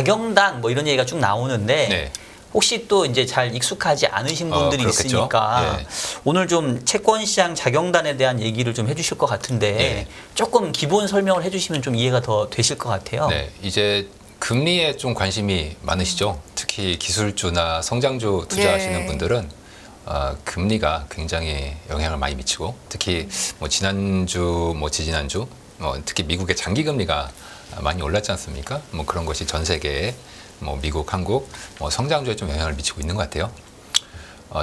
자경단 뭐 이런 얘기가 쭉 나오는데 네. 혹시 또 이제 잘 익숙하지 않으신 분들이 그렇겠죠. 있으니까 예. 오늘 좀 채권시장 자경단에 대한 얘기를 좀 해주실 것 같은데 예. 조금 기본 설명을 해주시면 좀 이해가 더 되실 것 같아요. 네, 이제 금리에 좀 관심이 많으시죠. 특히 기술주나 성장주 투자하시는 예. 분들은 금리가 굉장히 영향을 많이 미치고 특히 뭐 지난주, 뭐 지지난주, 특히 미국의 장기 금리가 많이 올랐지 않습니까? 뭐 그런 것이 전 세계에 뭐 미국, 한국 뭐 성장주에 좀 영향을 미치고 있는 것 같아요.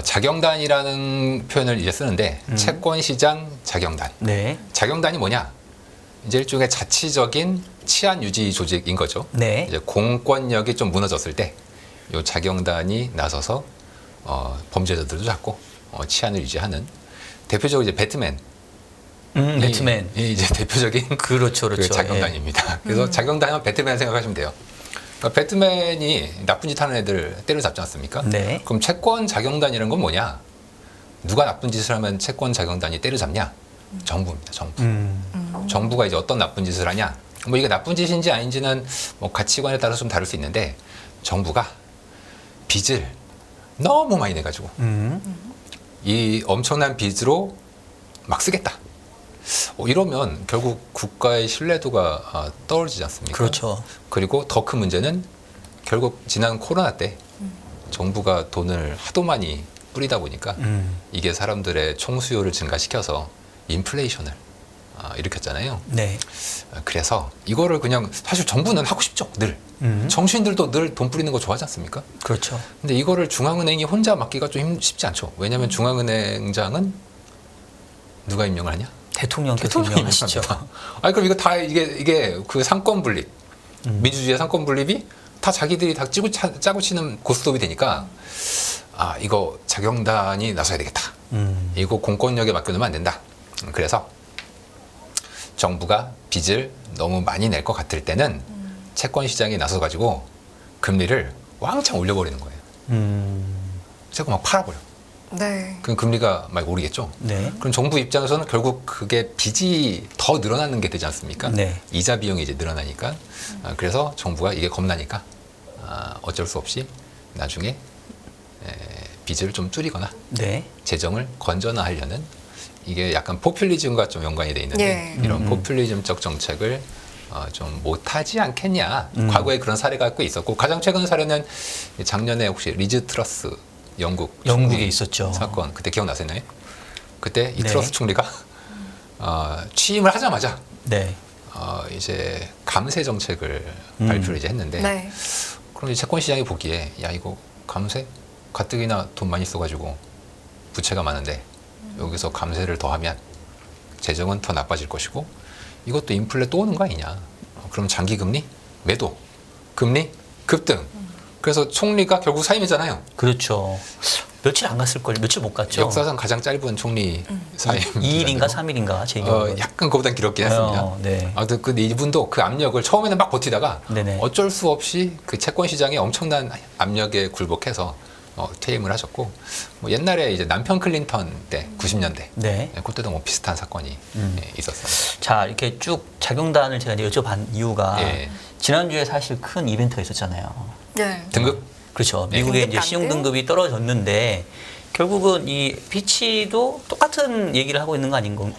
자경단이라는 표현을 이제 쓰는데 채권시장 자경단. 네. 자경단이 뭐냐? 이제 일종의 자치적인 치안 유지 조직인 거죠. 네. 이제 공권력이 좀 무너졌을 때 이 자경단이 나서서 범죄자들도 잡고 치안을 유지하는 대표적으로 이제 배트맨. 배트맨. 이 이제 대표적인 그렇죠, 그 그렇죠. 자경단입니다. 그래서 자경단은 배트맨 생각하시면 돼요. 그러니까 배트맨이 나쁜 짓 하는 애들 때려잡지 않습니까? 네. 그럼 채권 자경단이라는 건 뭐냐? 누가 나쁜 짓을 하면 채권 자경단이 때려잡냐? 정부입니다. 정부. 정부가 이제 어떤 나쁜 짓을 하냐? 뭐 이게 나쁜 짓인지 아닌지는 뭐 가치관에 따라서 좀 다를 수 있는데 정부가 빚을 너무 많이 내가지고 이 엄청난 빚으로 막 쓰겠다. 이러면 결국 국가의 신뢰도가 떨어지지 않습니까? 그렇죠. 그리고 더 큰 문제는 결국 지난 코로나 때 정부가 돈을 하도 많이 뿌리다 보니까 이게 사람들의 총수요를 증가시켜서 인플레이션을 일으켰잖아요. 네. 그래서 이거를 그냥 사실 정부는 하고 싶죠. 늘. 정치인들도 늘 돈 뿌리는 거 좋아하지 않습니까? 그렇죠. 근데 이거를 중앙은행이 혼자 맡기가 좀 쉽지 않죠. 왜냐하면 중앙은행장은 누가 임명을 하냐? 대통령께서 임명하시죠. 아니 그럼 이거 다 이게 그 상권 분립, 민주주의의 상권 분립이 다 자기들이 다 짜고 치는 고스톱이 되니까 이거 자경단이 나서야 되겠다. 이거 공권력에 맡겨놓으면 안 된다. 그래서 정부가 빚을 너무 많이 낼 것 같을 때는 채권 시장에 나서 가지고 금리를 왕창 올려버리는 거예요. 채권 막 팔아버려. 네. 그럼 금리가 막 오르겠죠. 네. 그럼 정부 입장에서는 결국 그게 빚이 더 늘어나는 게 되지 않습니까? 네. 이자 비용이 이제 늘어나니까. 그래서 정부가 이게 겁나니까 어쩔 수 없이 나중에 빚을 좀 줄이거나 네. 재정을 건전화하려는 이게 약간 포퓰리즘과 좀 연관이 돼 있는데 예. 이런 포퓰리즘적 정책을 좀 못하지 않겠냐. 과거에 그런 사례가 꽤 있었고 가장 최근 사례는 작년에 혹시 리즈 트러스 영국에 영국에 있었죠. 사건 그때 기억나시나요? 그때 이 네. 트러스 총리가 취임을 하자마자 네. 이제 감세 정책을 발표를 이제 했는데 네. 그럼 이제 채권 시장이 보기에 야 이거 감세 가뜩이나 돈 많이 써가지고 부채가 많은데 여기서 감세를 더하면 재정은 더 나빠질 것이고 이것도 인플레 또 오는 거 아니냐. 그럼 장기 금리 매도, 금리 급등. 그래서 총리가 결국 사임이잖아요. 그렇죠. 며칠 안 갔을 걸, 며칠 못 갔죠. 역사상 가장 짧은 총리 사임. 2일인가 3일인가 제 기억으로. 약간 그보단 길었긴 했습니다. 네. 아무튼 근데 이분도 그 압력을 처음에는 막 버티다가 네네. 어쩔 수 없이 그 채권 시장에 엄청난 압력에 굴복해서 퇴임을 하셨고 뭐 옛날에 이제 남편 클린턴 때 90년대 네. 그때도 뭐 비슷한 사건이 있었어요. 자, 이렇게 쭉 자경단을 제가 이제 여쭤본 이유가 예. 지난주에 사실 큰 이벤트가 있었잖아요. 네. 등급 그렇죠. 네. 미국의 이제 등급 신용 단계? 등급이 떨어졌는데 결국은 이 피치도 똑같은 얘기를 하고 있는 거 아닌가요?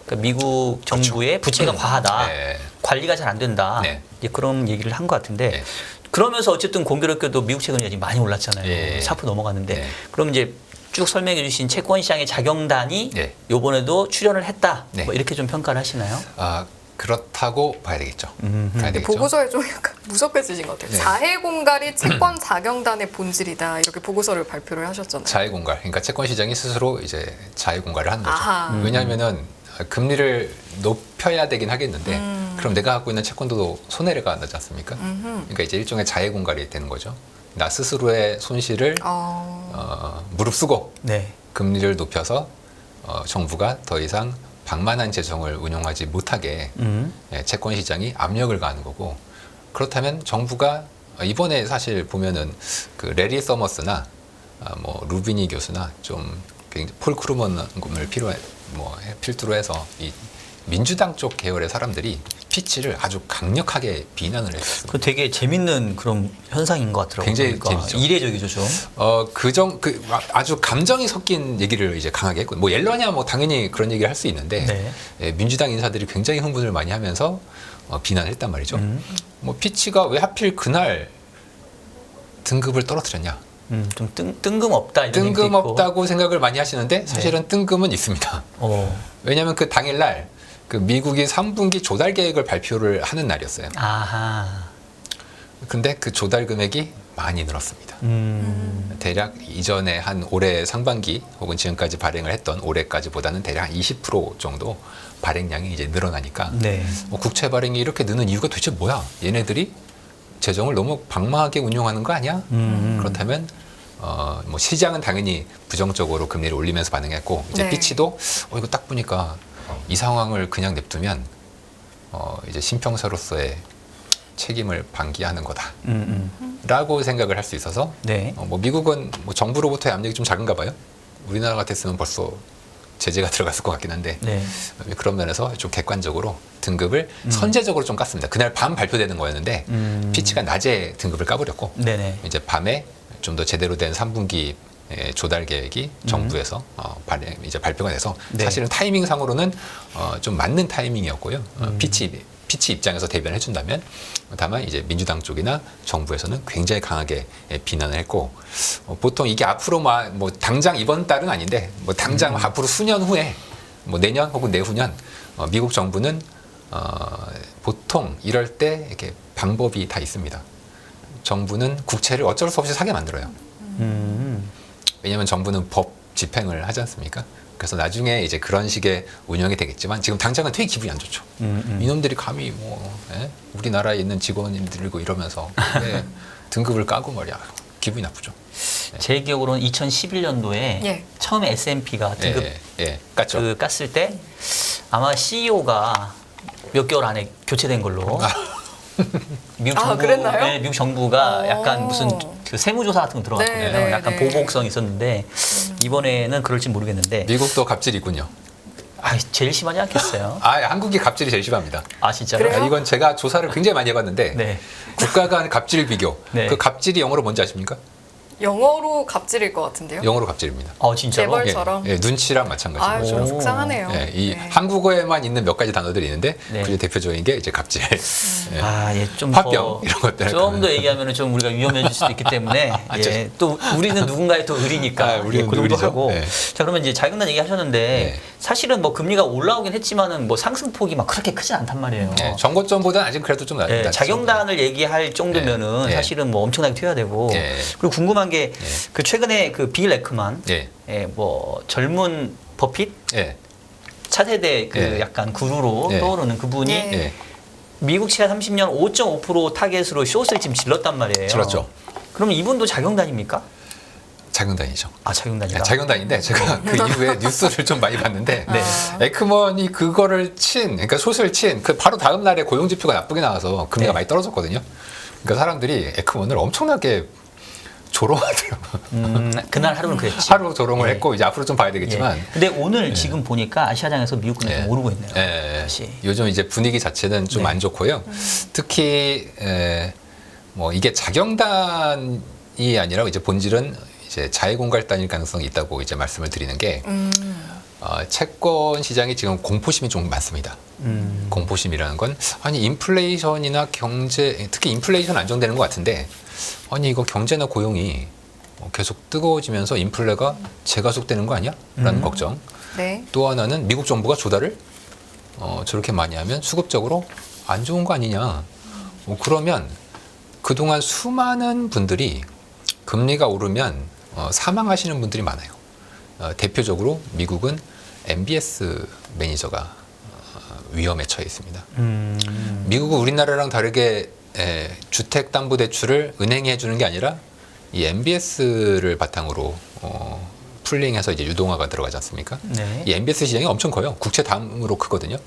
그러니까 미국 정부의 부채가 과하다, 네. 관리가 잘 안 된다, 네. 이제 그런 얘기를 한 것 같은데 네. 그러면서 어쨌든 공교롭게도 미국 채권이 아직 많이 올랐잖아요. 네. 4% 넘어갔는데 네. 그럼 이제 쭉 설명해 주신 채권시장의 자경단이 네. 요번에도 출연을 했다, 네. 뭐 이렇게 좀 평가를 하시나요? 그렇다고 봐야 되겠죠. 봐야 되겠죠. 보고서에 좀 약간 무섭해지신 것 같아요. 네. 자해공갈이 채권 자경단의 본질이다. 이렇게 보고서를 발표를 하셨잖아요. 자해공갈. 그러니까 채권 시장이 스스로 이제 자해공갈을 하는 거죠. 아하. 왜냐하면은 금리를 높여야 되긴 하겠는데 그럼 내가 갖고 있는 채권도 손해가 나지 않습니까? 그러니까 이제 일종의 자해공갈이 되는 거죠. 나 스스로의 손실을 무릅쓰고 네. 금리를 높여서 정부가 더 이상 방만한 재정을 운용하지 못하게 채권 시장이 압력을 가하는 거고 그렇다면 정부가 이번에 사실 보면은 그 레리 서머스나 뭐 루비니 교수나 좀 폴 크루먼을 필두로 해서 이 민주당 쪽 계열의 사람들이 피치를 아주 강력하게 비난을 했습니다. 그 되게 재밌는 그런 현상인 것 같더라고요. 굉장히 그러니까 재밌죠. 이례적이죠, 좀. 아주 감정이 섞인 얘기를 이제 강하게 했고, 뭐 옐러냐 뭐 당연히 그런 얘기를 할 수 있는데 네. 예, 민주당 인사들이 굉장히 흥분을 많이 하면서 비난을 했단 말이죠. 뭐 피치가 왜 하필 그날 등급을 떨어뜨렸냐? 좀 뜬금없다 이런 얘기도 있고. 뜬금없다고 생각을 많이 하시는데 사실은 뜬금은 있습니다. 왜냐하면 그 당일날 그 미국이 3분기 조달 계획을 발표를 하는 날이었어요. 아하. 근데 그 조달 금액이 많이 늘었습니다. 대략 이전에 한 올해 상반기 혹은 지금까지 발행을 했던 올해까지보다는 대략 한 20% 정도 발행량이 이제 늘어나니까 네. 국채 발행이 이렇게 느는 이유가 도대체 뭐야? 얘네들이 재정을 너무 방망하게 운용하는 거 아니야? 그렇다면 뭐 시장은 당연히 부정적으로 금리를 올리면서 반응했고 이제 네. 피치도 이거 딱 보니까 이 상황을 그냥 냅두면 이제 신평사로서의 책임을 방기하는 거다라고 생각을 할 수 있어서 네. 뭐 미국은 뭐 정부로부터의 압력이 좀 작은가 봐요. 우리나라 같았으면 벌써 제재가 들어갔을 것 같긴 한데 네. 그런 면에서 좀 객관적으로 등급을 선제적으로 좀 깠습니다. 그날 밤 발표되는 거였는데 피치가 낮에 등급을 까버렸고 네네. 이제 밤에 좀 더 제대로 된 3분기 조달 계획이 정부에서 이제 발표가 돼서 네. 사실은 타이밍 상으로는 좀 맞는 타이밍이었고요. 피치 입장에서 대변을 해준다면 다만 이제 민주당 쪽이나 정부에서는 굉장히 강하게 비난을 했고 보통 이게 앞으로 뭐 당장 이번 달은 아닌데 뭐 당장 앞으로 수년 후에 뭐 내년 혹은 내후년 미국 정부는 보통 이럴 때 이렇게 방법이 다 있습니다. 정부는 국채를 어쩔 수 없이 사게 만들어요. 왜냐하면 정부는 법 집행을 하지 않습니까? 그래서 나중에 이제 그런 식의 운영이 되겠지만 지금 당장은 되게 기분이 안 좋죠. 이놈들이 감히 뭐 우리나라에 있는 직원들이고 이러면서 등급을 까고 말이야. 기분이 나쁘죠. 제 기억으로는 2011년도에 예. 처음에 S&P가 등급 깠죠. 그 깠을 때 아마 CEO가 몇 개월 안에 교체된 걸로. 미국 정부, 그랬나요? 네, 미국 정부가 오. 약간 무슨 그 세무조사 같은 거 들어갔거든요. 네, 네, 약간 네. 보복성이 있었는데 이번에는 그럴지 모르겠는데 미국도 갑질이군요. 제일 심하지 않겠어요? 한국이 갑질이 제일 심합니다. 진짜요? 그래요? 이건 제가 조사를 굉장히 많이 해봤는데 네. 국가 간 갑질 비교. 네. 그 갑질이 영어로 뭔지 아십니까? 영어로 갑질일 것 같은데요? 영어로 갑질입니다. 진짜로? 재벌- 처럼? 눈치랑 마찬가지고. 좀 오. 속상하네요. 이 네. 한국어에만 있는 몇 가지 단어들이 있는데 네. 그 대표적인 게 이제 갑질, 좀 화병 이런 것들. 좀 더 얘기하면 좀 우리가 위험해질 수도 있기 때문에 또 우리는 누군가의 또 의리니까 우리는 그 정도 의리죠. 하고 네. 자 그러면 이제 자격난 얘기하셨는데 네. 사실은 뭐 금리가 올라오긴 했지만은 뭐 상승폭이 막 그렇게 크진 않단 말이에요. 정고점보다는 아직 그래도 좀 낮죠. 자격단을 얘기할 정도면은 네. 사실은 뭐 엄청나게 튀어야 되고 네. 그리고 궁금한 게 그 최근에 그 빌 에크만 예, 뭐 젊은 버핏 예, 차세대 그 네. 약간 구루로 네. 떠오르는 그분이 네. 예. 미국 채 30년 5.5% 타겟으로 숏을 지금 질렀단 말이에요. 질렀죠. 그럼 이분도 자경단입니까? 자경단이죠. 자경단이다. 자경단인데 제가 그 이후에 뉴스를 좀 많이 봤는데 네. 에크먼이 그거를 그러니까 숏을 친 그 바로 다음 날에 고용 지표가 나쁘게 나와서 금리가 네. 많이 떨어졌거든요. 그러니까 사람들이 에크먼을 엄청나게 조롱하더라고요. 그날 하루는 그랬지. 하루 조롱을 네. 했고 이제 앞으로 좀 봐야 되겠지만 예. 근데 오늘 지금 보니까 아시아장에서 미국 금리 예. 좀 오르고 있네요. 예, 다시. 요즘 이제 분위기 자체는 좀 네. 안 좋고요. 특히 뭐 이게 자경단이 아니라 이제 본질은 이제 자해공갈단일 가능성이 있다고 이제 말씀을 드리는 게 채권 시장이 지금 공포심이 좀 많습니다. 공포심이라는 건 아니 인플레이션이나 경제 특히 인플레이션 안정되는 것 같은데 아니 이거 경제나 고용이 계속 뜨거워지면서 인플레가 재가속되는 거 아니야? 라는 걱정. 네. 또 하나는 미국 정부가 조달을 저렇게 많이 하면 수급적으로 안 좋은 거 아니냐. 그러면 그동안 수많은 분들이 금리가 오르면 사망하시는 분들이 많아요. 대표적으로 미국은 MBS 매니저가 위험에 처해 있습니다. 미국은 우리나라랑 다르게 주택담보대출을 은행이 해주는 게 아니라 이 MBS를 바탕으로 풀링해서 이제 유동화가 들어가지 않습니까? 네. 이 MBS 시장이 엄청 커요. 국채 다음으로 크거든요.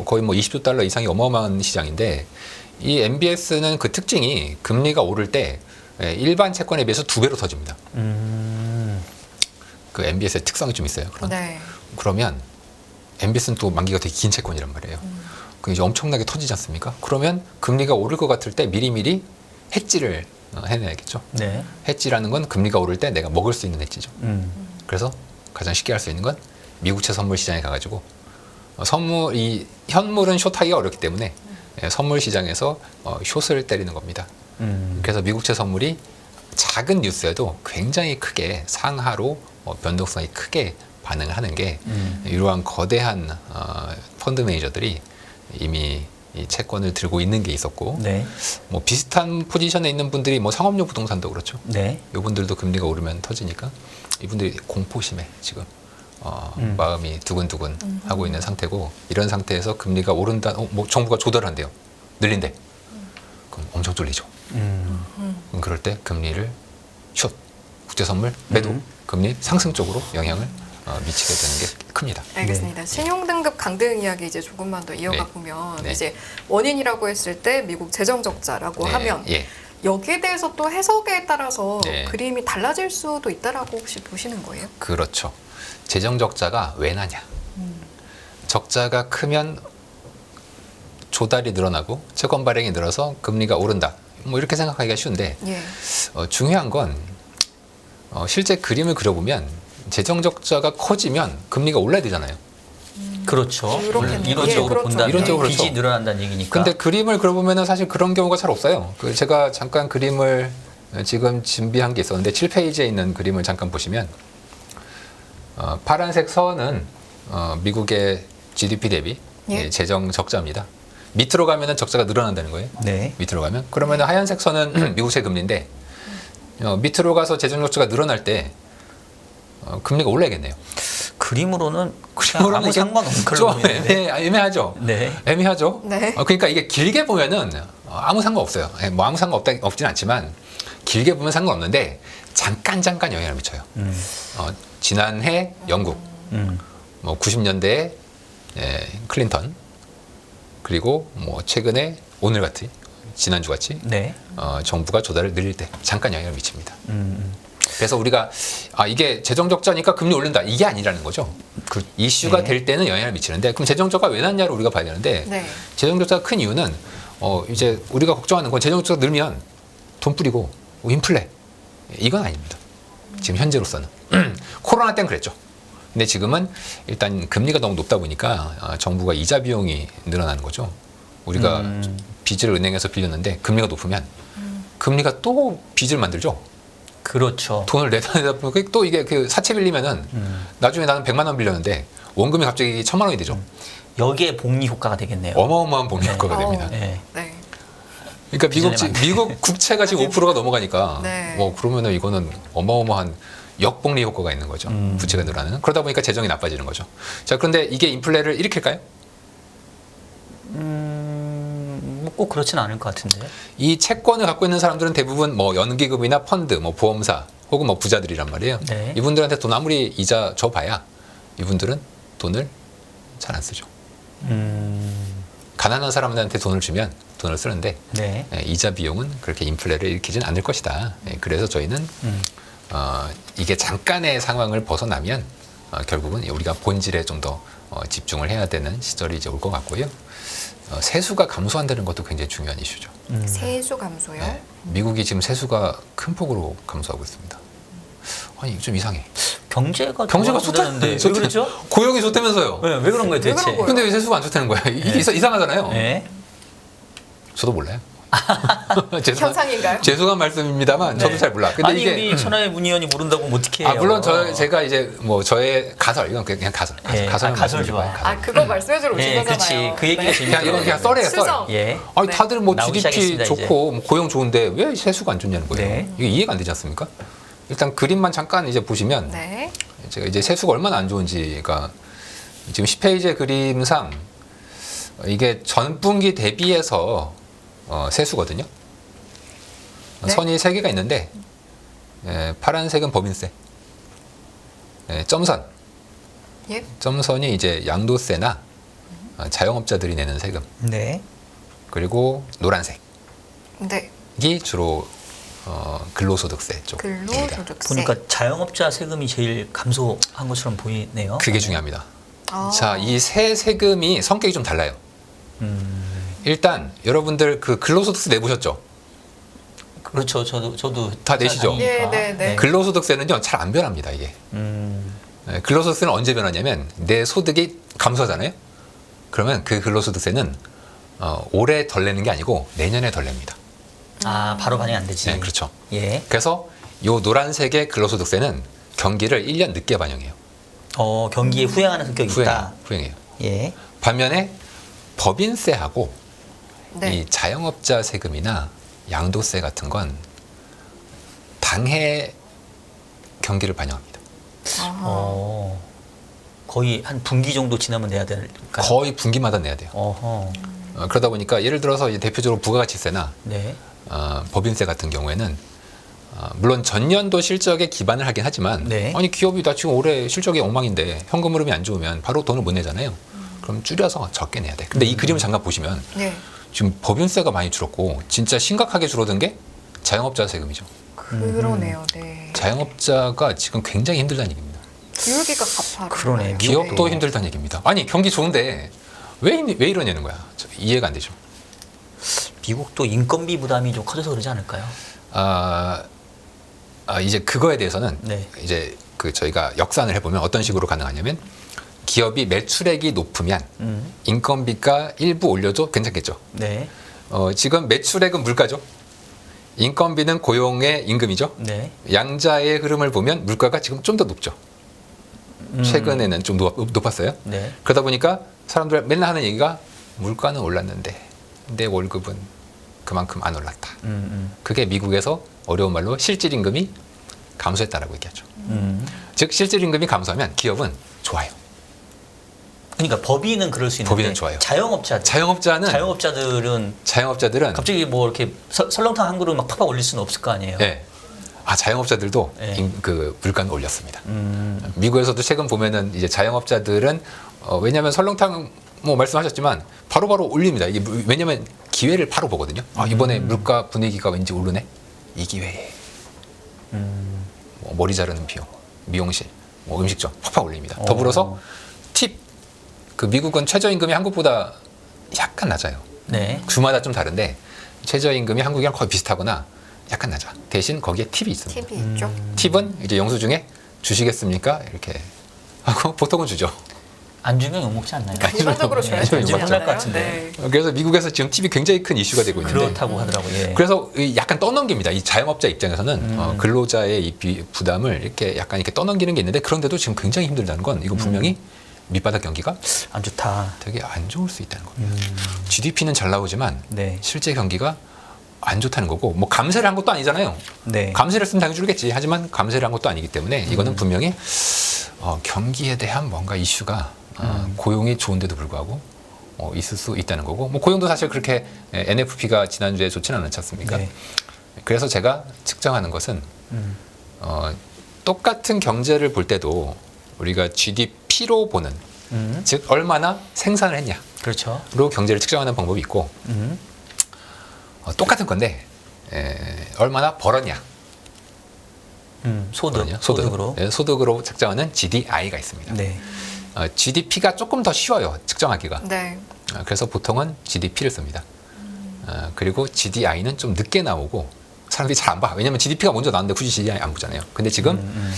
거의 뭐 20조 달러 이상이 어마어마한 시장인데 이 MBS는 그 특징이 금리가 오를 때 일반 채권에 비해서 2배로 터집니다. 그 MBS의 특성이 좀 있어요. 네. 그러면 MBS는 또 만기가 되게 긴 채권이란 말이에요. 그 이제 엄청나게 터지지 않습니까? 그러면 금리가 오를 것 같을 때 미리미리 해지를 해내야겠죠. 네. 해지라는 건 금리가 오를 때 내가 먹을 수 있는 해지죠. 그래서 가장 쉽게 할 수 있는 건 미국채 선물 시장에 가가지고 이 현물은 숏하기가 어렵기 때문에 선물 시장에서 숏을 때리는 겁니다. 그래서 미국채 선물이 작은 뉴스에도 굉장히 크게 상하로 변동성이 크게 반응을 하는 게 이러한 거대한 펀드 매니저들이 이미 이 채권을 들고 있는 게 있었고 네. 뭐 비슷한 포지션에 있는 분들이 뭐 상업용 부동산도 그렇죠. 네. 이분들도 금리가 오르면 터지니까 이분들이 공포심에 지금 마음이 두근두근 하고 있는 상태고 이런 상태에서 금리가 오른다, 뭐 정부가 조달한대요. 늘린대. 그럼 엄청 쫄리죠. 그럼 그럴 때 금리를 숏, 국제선물 매도, 금리 상승 쪽으로 영향을 미치게 되는 게 큽니다. 알겠습니다. 신용등급 강등 이야기 이제 조금만 더 이어가 네. 보면 네. 이제 원인이라고 했을 때 미국 재정 적자라고 네, 하면 예. 여기에 대해서 또 해석에 따라서 네. 그림이 달라질 수도 있다라고 혹시 보시는 거예요? 그렇죠. 재정 적자가 왜 나냐? 적자가 크면 조달이 늘어나고 채권 발행이 늘어서 금리가 오른다. 뭐 이렇게 생각하기가 쉬운데 예. 중요한 건 실제 그림을 그려보면 재정 적자가 커지면 금리가 올라야 되잖아요. 그렇죠. 그렇겠네요. 이론적으로 예, 그렇죠. 본다면 이론적으로 빚이 그렇죠. 늘어난다는 얘기니까. 근데 그림을 그려보면 사실 그런 경우가 잘 없어요. 제가 잠깐 그림을 지금 준비한 게 있었는데 7페이지에 있는 그림을 잠깐 보시면 파란색 선은 미국의 GDP 대비 예. 재정 적자입니다. 밑으로 가면은 적자가 늘어난다는 거예요. 네. 밑으로 가면 그러면 하얀색 선은 미국채 금리인데 밑으로 가서 재정 적자가 늘어날 때 금리가 올라야겠네요. 그림으로는 그림으로는 아무 이게 상관없는 걸로 좀 보이는데. 애매하죠. 네. 애매하죠. 네. 그러니까 이게 길게 보면은 아무 상관없어요. 뭐 아무 상관없진 않지만 길게 보면 상관없는데 잠깐 영향을 미쳐요. 지난해 영국, 뭐 90년대에 클린턴, 그리고 뭐 최근에 오늘 같이 지난주 같이 네. 정부가 조달을 늘릴 때 잠깐 영향을 미칩니다. 그래서 우리가 이게 재정 적자니까 금리 올린다 이게 아니라는 거죠. 그 이슈가 네. 될 때는 영향을 미치는데 그럼 재정 적자가 왜 났냐를 우리가 봐야 되는데 네. 재정 적자가 큰 이유는 이제 우리가 걱정하는 건 재정 적자가 늘면 돈 뿌리고 인플레 이건 아닙니다. 지금 현재로서는 코로나 때는 그랬죠. 근데 지금은 일단 금리가 너무 높다 보니까 정부가 이자 비용이 늘어나는 거죠. 우리가 빚을 은행에서 빌렸는데 금리가 높으면 금리가 또 빚을 만들죠. 그렇죠. 돈을 내다 보니까 또 이게 그 사채 빌리면은 나중에 나는 100만 원 빌렸는데 원금이 갑자기 1000만 원이 되죠. 여기에 복리 효과가 되겠네요. 어마어마한 복리 네. 효과가 됩니다. 네. 네. 그러니까 빚을 미국 국채가 지금 5%가 넘어가니까 네. 뭐 그러면은 이거는 어마어마한 역복리 효과가 있는 거죠. 부채가 늘어나는. 그러다 보니까 재정이 나빠지는 거죠. 자, 그런데 이게 인플레를 일으킬까요? 꼭 그렇진 않을 것 같은데. 이 채권을 갖고 있는 사람들은 대부분 뭐 연기금이나 펀드, 뭐 보험사 혹은 뭐 부자들이란 말이에요. 네. 이분들한테 돈 아무리 이자 줘봐야 이분들은 돈을 잘 안 쓰죠. 가난한 사람들한테 돈을 주면 돈을 쓰는데 네. 이자 비용은 그렇게 인플레를 일으키진 않을 것이다. 그래서 저희는 이게 잠깐의 상황을 벗어나면 결국은 우리가 본질에 좀 더 집중을 해야 되는 시절이 이제 올 것 같고요. 세수가 감소한다는 것도 굉장히 중요한 이슈죠. 세수 감소요? 네. 미국이 지금 세수가 큰 폭으로 감소하고 있습니다. 아니 좀 이상해. 경제가 경제가 좋다는데 왜 그렇죠? 고용이 좋다면서요. 왜 그런 거예요 왜 대체? 그런 거예요? 근데 왜 세수가 안 좋다는 거야? 이게 이상하잖아요. 네. 저도 몰라요. 현상인가요? 죄송한 말씀입니다만 저도 네. 잘 몰라. 근데 아니 이게 우리 천하의 문의원이 모른다고 뭐 어떻게 해요? 물론 제가 이제 뭐 저의 가설 이건 그냥 가설. 예. 가설 가설 좋아요. 그거 말씀해주러 오신 예, 거잖아요. 그치. 그 얘기가 네. 재밌어요. 그냥 이건 그냥 썰이에요, 썰. 수성. 예. 아니 네. 다들 뭐 나오기 GDP 시작했습니다, 좋고 뭐 고용 좋은데 왜 세수가 안 좋냐는 거예요. 네. 이게 이해가 안 되지 않습니까? 일단 그림만 잠깐 이제 보시면 네. 제가 이제 세수가 얼마나 안 좋은지가 지금 10페이지의 그림상 이게 전분기 대비해서 세수거든요. 네. 선이 3개가 있는데 파란색은 법인세, 점선, 예. 점선이 이제 양도세나 자영업자들이 내는 세금, 네. 그리고 노란색이 네. 주로 근로소득세 쪽입니다. 근로소득세. 보니까 자영업자 세금이 제일 감소한 것처럼 보이네요. 그게 중요합니다. 아. 자, 이 세 세금이 성격이 좀 달라요. 일단 여러분들 그 근로소득세 내보셨죠? 그렇죠. 저도 다 내시죠? 예, 네, 네. 근로소득세는요 잘 안 변합니다 이게. 네, 근로소득세는 언제 변하냐면 내 소득이 감소하잖아요. 그러면 그 근로소득세는 올해 덜 내는 게 아니고 내년에 덜 냅니다. 아, 바로 반영 안 되지. 네, 그렇죠. 예. 그래서 요 노란색의 근로소득세는 경기를 1년 늦게 반영해요. 경기에 후행하는 성격이 있다. 후행해요. 예. 반면에 법인세하고 네. 이 자영업자 세금이나 양도세 같은 건 당해 경기를 반영합니다. 아하. 거의 한 분기 정도 지나면 내야 될까요? 거의 분기마다 내야 돼요. 어허. 그러다 보니까 예를 들어서 이제 대표적으로 부가가치세나 네. 법인세 같은 경우에는 물론 전년도 실적에 기반을 하긴 하지만 네. 아니 기업이 나 지금 올해 실적이 엉망인데 현금 흐름이 안 좋으면 바로 돈을 못 내잖아요. 그럼 줄여서 적게 내야 돼. 근데 이 그림을 잠깐 보시면 네. 지금 법인세가 많이 줄었고 진짜 심각하게 줄어든 게 자영업자 세금이죠. 그러네요. 네. 자영업자가 지금 굉장히 힘들다는 얘기입니다. 기울기가 가파르. 그러네. 기업도 힘들다는 얘기입니다. 아니 경기 좋은데 왜 이러냐는 거야. 이해가 안 되죠. 미국도 인건비 부담이 좀 커져서 그러지 않을까요? 이제 그거에 대해서는 네. 이제 그 저희가 역산을 해보면 어떤 식으로 가능하냐면 기업이 매출액이 높으면 인건비가 일부 올려도 괜찮겠죠. 네. 지금 매출액은 물가죠. 인건비는 고용의 임금이죠. 네. 양자의 흐름을 보면 물가가 지금 좀 더 높죠. 최근에는 좀 높았어요. 네. 그러다 보니까 사람들 맨날 하는 얘기가 물가는 올랐는데 내 월급은 그만큼 안 올랐다. 그게 미국에서 어려운 말로 실질 임금이 감소했다라고 얘기하죠. 즉 실질 임금이 감소하면 기업은 좋아요. 그러니까 법인은 그럴 수 있는데 법인은 좋아요. 자영업자들은 갑자기 뭐 이렇게 설렁탕 한 그릇 막 팍팍 올릴 수는 없을 거 아니에요. 네. 자영업자들도 네. 그 물가는 올렸습니다. 미국에서도 최근 보면은 이제 자영업자들은 왜냐하면 설렁탕 뭐 말씀하셨지만 바로바로 올립니다. 이게 왜냐하면 기회를 바로 보거든요. 이번에 물가 분위기가 왠지 오르네. 이 기회에 뭐 머리 자르는 비용, 미용실, 뭐 음식점 팍팍 올립니다. 더불어서 팁. 그 미국은 최저임금이 한국보다 약간 낮아요. 네. 주마다 좀 다른데 최저임금이 한국이랑 거의 비슷하거나 약간 낮아. 대신 거기에 팁이 있습니다. 팁이 있죠. 팁은 이제 영수증에 주시겠습니까? 이렇게 하고 보통은 주죠. 안 주면 욕먹지 않나요? 일반적으로 네, 줘야지 좀 혼날 것 않아요? 같은데. 네. 그래서 미국에서 지금 팁이 굉장히 큰 이슈가 되고 있는데 그렇다고 하더라고요. 예. 그래서 약간 떠넘깁니다. 이 자영업자 입장에서는 근로자의 이 부담을 이렇게 약간 이렇게 떠넘기는 게 있는데 그런데도 지금 굉장히 힘들다는 건 이거 분명히 밑바닥 경기가 안 좋다. 되게 안 좋을 수 있다는 겁니다. GDP는 잘 나오지만 네. 실제 경기가 안 좋다는 거고 뭐 감세를 한 것도 아니잖아요. 네. 감세를 했으면 당연히 줄겠지. 하지만 감세를 한 것도 아니기 때문에 이거는 분명히 경기에 대한 뭔가 이슈가 고용이 좋은데도 불구하고 있을 수 있다는 거고 뭐 고용도 사실 그렇게 NFP가 지난주에 좋지는 않지 않습니까? 네. 그래서 제가 측정하는 것은 똑같은 경제를 볼 때도 우리가 GDP로 보는 즉 얼마나 생산을 했냐 그렇죠. 로 경제를 측정하는 방법이 있고 똑같은 건데 얼마나 벌었냐 소득으로. 소득으로 측정하는 GDI가 있습니다. 네. GDP가 조금 더 쉬워요 측정하기가. 네. 그래서 보통은 GDP를 씁니다. 그리고 GDI는 좀 늦게 나오고 사람들이 잘 안 봐. 왜냐하면 GDP가 먼저 나왔는데 굳이 GDI 안 보잖아요. 근데 지금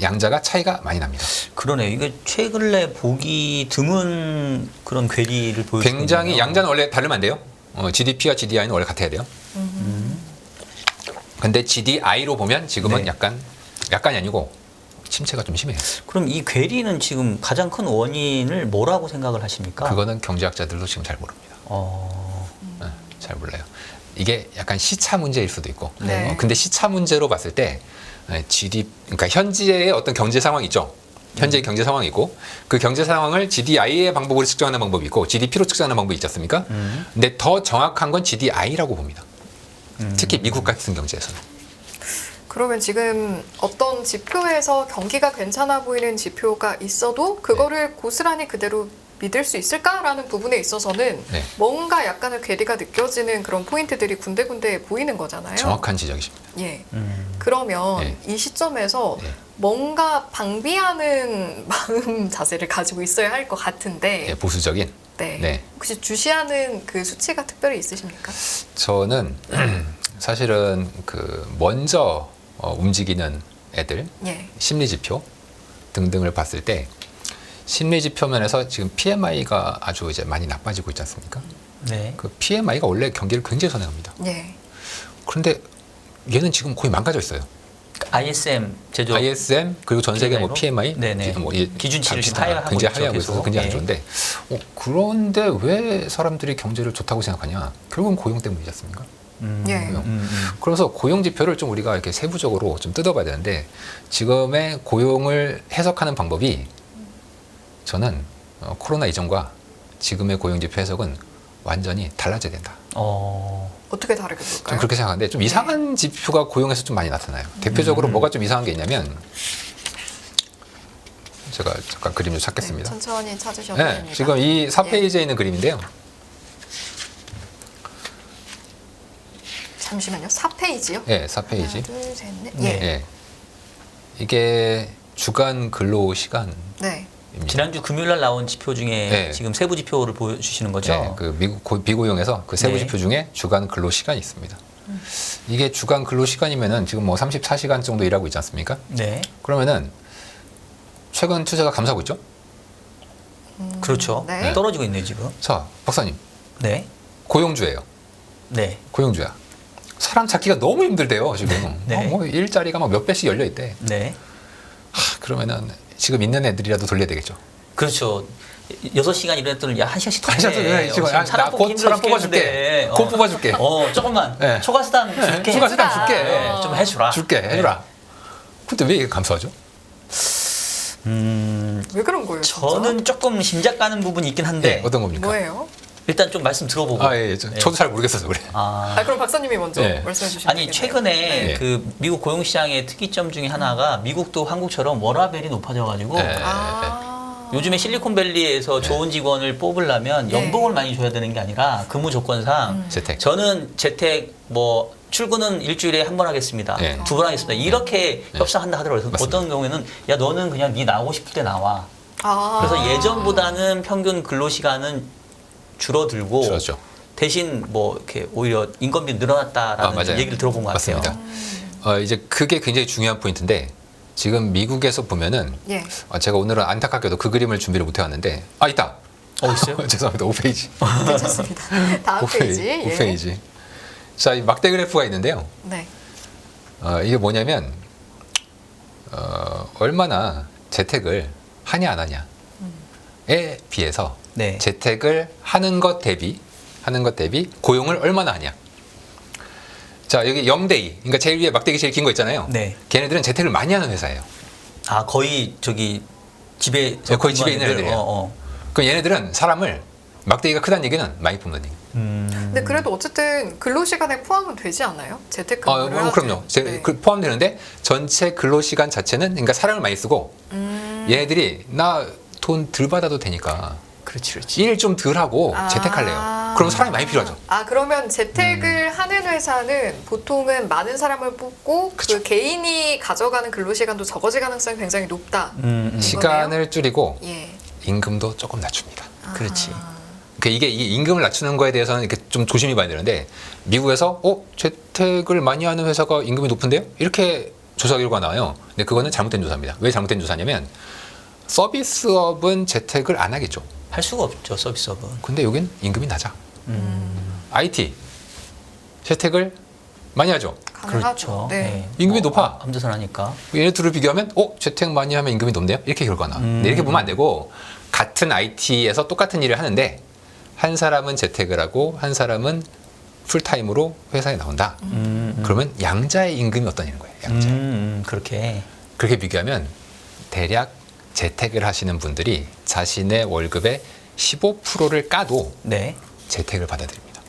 양자가 차이가 많이 납니다. 그러네요. 이게 최근에 보기 드문 그런 괴리를 보여주고 굉장히 있네요. 양자는 원래 다르면 안 돼요. GDP와 GDI는 원래 같아야 돼요. 근데 GDI로 보면 지금은 네. 약간이 아니고 침체가 좀 심해요. 그럼 이 괴리는 지금 가장 큰 원인을 뭐라고 생각을 하십니까? 그거는 경제학자들도 지금 잘 모릅니다. 잘 몰라요. 이게 약간 시차 문제일 수도 있고. 네. 근데 시차 문제로 봤을 때 그러니까 현지의 어떤 경제 상황이 있죠. 현재의 경제 상황이 있고 그 경제 상황을 GDI의 방법으로 측정하는 방법이 있고 GDP로 측정하는 방법이 있지 않습니까? 근데 더 정확한 건 GDI라고 봅니다. 특히 미국 같은 경제에서는. 그러면 지금 어떤 지표에서 경기가 괜찮아 보이는 지표가 있어도 그거를 고스란히 그대로 믿을 수 있을까라는 부분에 있어서는 네. 뭔가 약간의 괴리가 느껴지는 그런 포인트들이 군데군데 보이는 거잖아요. 정확한 지적이십니다. 예. 그러면 네. 이 시점에서 네. 뭔가 방비하는 마음 자세를 가지고 있어야 할 것 같은데 예, 보수적인. 네. 네. 혹시 주시하는 그 수치가 특별히 있으십니까? 저는 사실은 그 먼저 움직이는 애들 예. 심리 지표 등등을 봤을 때 심리 지표 면에서 지금 PMI가 아주 이제 많이 나빠지고 있지 않습니까? 네. 그 PMI가 원래 경기를 굉장히 선행합니다. 예. 그런데 얘는 지금 거의 망가져 있어요. ISM 제조 ISM 그리고 전 세계 뭐 PMI 네네. 지금 뭐 기준치를 지금 다 하향하고 굉장히 있죠, 하향하고 있어서 계속. 굉장히 안 네. 좋은데 그런데 왜 사람들이 경제를 좋다고 생각하냐? 결국은 고용 때문이지 않습니까? 예. 그래서 고용 지표를 좀 우리가 이렇게 세부적으로 좀 뜯어봐야 되는데 지금의 고용을 해석하는 방법이 저는 코로나 이전과 지금의 고용 지표 해석은 완전히 달라져야 된다. 어떻게 다르게 좀 볼까요? 그렇게 생각하는데 좀 이상한 지표가 고용에서 좀 많이 나타나요. 대표적으로 뭐가 좀 이상한 게 있냐면 제가 잠깐 그림 좀 네, 찾겠습니다. 천천히 찾으셔도 네, 됩니다. 지금 이 4페이지에 있는 그림인데요. 잠시만요. 4페이지요? 네, 4페이지. 하나, 둘, 셋, 넷. 네. 예. 예. 이게 주간 근로 시간입니다. 네. 지난주 금요일 날 나온 지표 중에 네. 지금 세부 지표를 보여주시는 거죠? 네, 그 미국 비고용에서 그 세부 네. 지표 중에 주간 근로 시간이 있습니다. 이게 주간 근로 시간이면은 지금 뭐 34시간 정도 일하고 있지 않습니까? 네. 그러면은 최근 추세가 감소하고 있죠? 그렇죠. 네. 떨어지고 있네요, 지금. 자, 박사님, 네. 고용주예요. 네. 고용주야. 사람 찾기가 너무 힘들대요, 지금. 네. 뭐 일자리가 막 몇 배씩 열려 있대. 네. 그러면은 지금 있는 애들이라도 돌려야 되겠죠. 그렇죠. 6시간 일했더니 야, 1시간씩 더 한 해. 시간 지금 사람 뽑기 힘들어 사람 뽑아줄게. 죽겠는데. 곧 뽑아줄게. 조금만. 네. 초과수당 줄게. 추가수당 줄게. 네, 좀 해주라. 줄게, 해주라. 근데 왜 이게 감소하죠? 왜 그런 거예요? 진짜? 저는 조금 짐작 가는 부분이 있긴 한데 네, 어떤 겁니까? 뭐예요? 일단 좀 말씀 들어보고. 예, 저도 잘 모르겠어서 그래. 그럼 박사님이 먼저 네. 말씀해 주시면 아니 최근에 네. 그 미국 고용시장의 특이점 중에 하나가 미국도 한국처럼 워라밸이 높아져가지고 네. 요즘에 실리콘밸리에서 좋은 직원을 뽑으려면 네. 연봉을 많이 줘야 되는 게 아니라 근무 조건상 재택. 저는 재택 뭐 출근은 일주일에 한 번 하겠습니다. 네. 2번 하겠습니다. 이렇게 협상한다 하더라고요. 맞습니다. 어떤 경우에는 야 너는 그냥 네 나오고 싶을 때 나와. 그래서 예전보다는 평균 근로시간은 줄어들고 줄었죠. 대신 뭐 이렇게 오히려 인건비 늘어났다라는 맞아요. 얘기를 들어본 것 같아요. 맞습니다. 이제 그게 굉장히 중요한 포인트인데 지금 미국에서 보면은 예. 제가 오늘은 안타깝게도 그 그림을 준비를 못 해왔는데 있다. 있어요? 죄송합니다. 5페이지. 괜찮습니다. 다음 페이지. 예. 5페이지. 자, 이 막대 그래프가 있는데요. 네. 이게 뭐냐면 얼마나 재택을 하냐 안 하냐에 비해서 네. 재택을 하는 것 대비 고용을 얼마나 하냐. 자, 여기 0대2. 그러니까 제일 위에 막대기 제일 긴 거 있잖아요. 네. 걔네들은 재택을 많이 하는 회사예요. 거의 저기 집에 거의 집에 있는 애들이에요. 그럼 얘네들은 사람을 막대기가 크다는 얘기는 많이 뽑는 얘기. 근데 그래도 어쨌든 근로시간에 포함은 되지 않아요? 재택근무를 하든. 그럼요. 네. 포함되는데 전체 근로시간 자체는 그러니까 사람을 많이 쓰고 얘네들이 나 돈 덜 받아도 되니까 그렇지. 일 좀 덜 하고 재택할래요. 그럼 사람이 많이 필요하죠. 그러면 재택을 하는 회사는 보통은 많은 사람을 뽑고 그 개인이 가져가는 근로시간도 적어질 가능성이 굉장히 높다. 시간을 줄이고 예. 임금도 조금 낮춥니다. 그렇지. 그러니까 이게 임금을 낮추는 거에 대해서는 이렇게 좀 조심히 봐야 되는데 미국에서 재택을 많이 하는 회사가 임금이 높은데요? 이렇게 조사 결과가 나와요. 근데 그거는 잘못된 조사입니다. 왜 잘못된 조사냐면 서비스업은 재택을 안 하겠죠. 할 수가 없죠 서비스업은. 근데 여긴 임금이 낮아. IT 재택을 많이 하죠. 가능하죠. 그렇죠. 네. 임금이 높아. 함대선 하니까. 얘네 둘을 비교하면 재택 많이 하면 임금이 높네요. 이렇게 결과가 나와. 근데 이렇게 보면 안 되고 같은 IT에서 똑같은 일을 하는데 한 사람은 재택을 하고 한 사람은 풀타임으로 회사에 나온다. 그러면 양자의 임금이 어떠냐는 거예요. 양자. 그렇게 비교하면 대략 재택을 하시는 분들이 자신의 월급의 15%를 까도 네. 재택을 받아들입니다.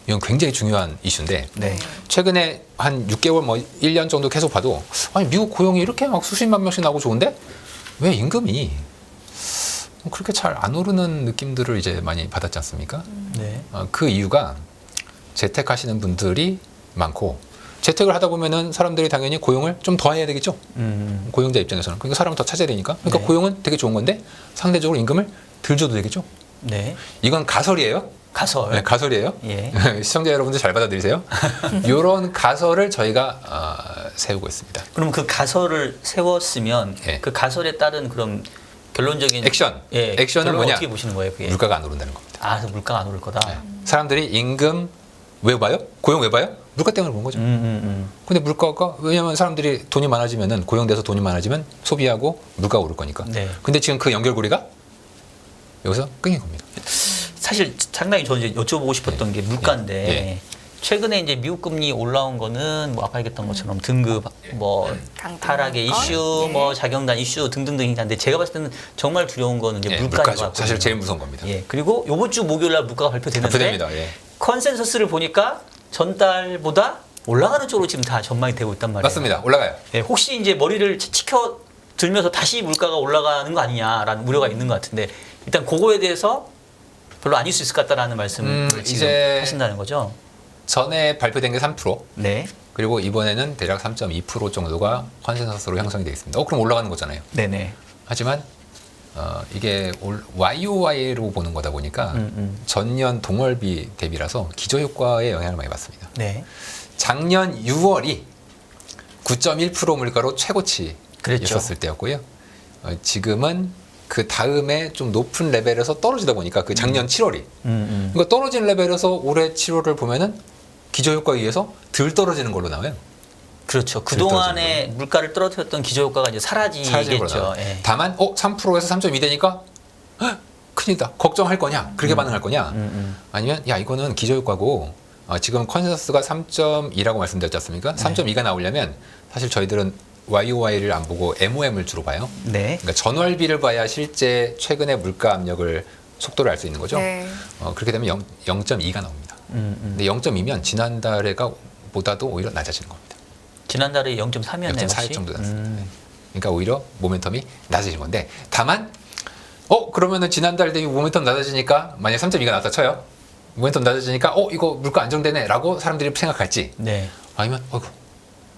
이건 굉장히 중요한 이슈인데 네. 최근에 한 6개월 뭐 1년 정도 계속 봐도 미국 고용이 이렇게 막 수십만 명씩 나오고 좋은데 왜 임금이 그렇게 잘 안 오르는 느낌들을 이제 많이 받았지 않습니까? 네. 그 이유가 재택하시는 분들이 많고 재택을 하다 보면은 사람들이 당연히 고용을 좀 더 해야 되겠죠. 고용자 입장에서는. 그러니까 사람을 더 찾아야 되니까. 그러니까 네. 고용은 되게 좋은 건데 상대적으로 임금을 덜 줘도 되겠죠. 네. 이건 가설이에요. 가설. 네, 가설이에요. 예. 시청자 여러분들 잘 받아들이세요. 이런 가설을 저희가 세우고 있습니다. 그럼 그 가설을 세웠으면 예. 그 가설에 따른 그런 결론적인 액션. 예, 액션은 결론을 뭐냐? 어떻게 보시는 거예요, 그게? 물가가 안 오른다는 겁니다. 아, 그래서 물가가 안 오를 거다. 네. 사람들이 임금 왜 봐요? 고용 왜 봐요? 물가 때문에 본 거죠. 근데 물가가 왜냐하면 사람들이 돈이 많아지면은 고용돼서 돈이 많아지면 소비하고 물가가 오를 거니까. 네. 근데 지금 그 연결고리가 여기서 끊긴 겁니다. 사실 상당히 저는 이제 여쭤보고 싶었던 게 물가인데 예. 최근에 이제 미국 금리 올라온 거는 뭐 아까 얘기했던 것처럼 등급 뭐 강등 하락의 건? 이슈, 예. 뭐 자경단 이슈 등등등이 한데 제가 봤을 때는 정말 두려운 거는 이제 예, 물가인 것 물가죠. 같거든요. 사실 제일 무서운 겁니다. 예. 그리고 요번 주 목요일 날 물가가 발표되는데 발표됩니다. 예. 컨센서스를 보니까 전달보다 올라가는 쪽으로 지금 다 전망이 되고 있단 말이에요. 맞습니다. 올라가요. 예, 혹시 이제 머리를 치켜 들면서 다시 물가가 올라가는 거 아니냐라는 우려가 있는 것 같은데 일단 그거에 대해서 별로 아닐 수 있을 것 같다라는 말씀을 지금 이제 하신다는 거죠. 전에 발표된 게 3%, 네, 그리고 이번에는 대략 3.2% 정도가 컨센서스로 형성이 되어 있습니다. 그럼 올라가는 거잖아요. 네네. 하지만 이게 YOY로 보는 거다 보니까 전년 동월비 대비라서 기저효과에 영향을 많이 받습니다. 네, 작년 6월이 9.1% 물가로 최고치였을 그랬죠. 때였고요. 지금은 그 다음에 좀 높은 레벨에서 떨어지다 보니까 그 작년 7월이 그러니까 떨어진 레벨에서 올해 7월을 보면은 기저효과에 의해서 덜 떨어지는 걸로 나와요. 그렇죠. 그 동안에 물가를 떨어뜨렸던 기저효과가 이제 사라지는 걸로 사라지겠죠. 나와요. 예. 다만 3%에서 3.2 되니까 헉, 큰일이다. 걱정할 거냐? 그렇게 반응할 거냐? 아니면 야 이거는 기저효과고 지금 컨센서스가 3.2라고 말씀드렸지 않습니까? 3.2가 나오려면 사실 저희들은 YOY를 안 보고 MOM을 주로 봐요. 네, 그러니까 전월비를 봐야 실제 최근의 물가 압력을 속도를 알 수 있는 거죠. 네. 그렇게 되면 0.2가 나옵니다. 근데 0.2면 지난달에가 보다도 오히려 낮아지는 겁니다. 지난달에 0.3이었네요. 0.4 정도 났습니다. 그러니까 오히려 모멘텀이 낮아진 건데 다만 그러면은 지난달 대비 모멘텀 낮아지니까 만약 3.2가 나왔다 쳐요. 모멘텀 낮아지니까 이거 물가 안정되네라고 사람들이 생각할지 네, 아니면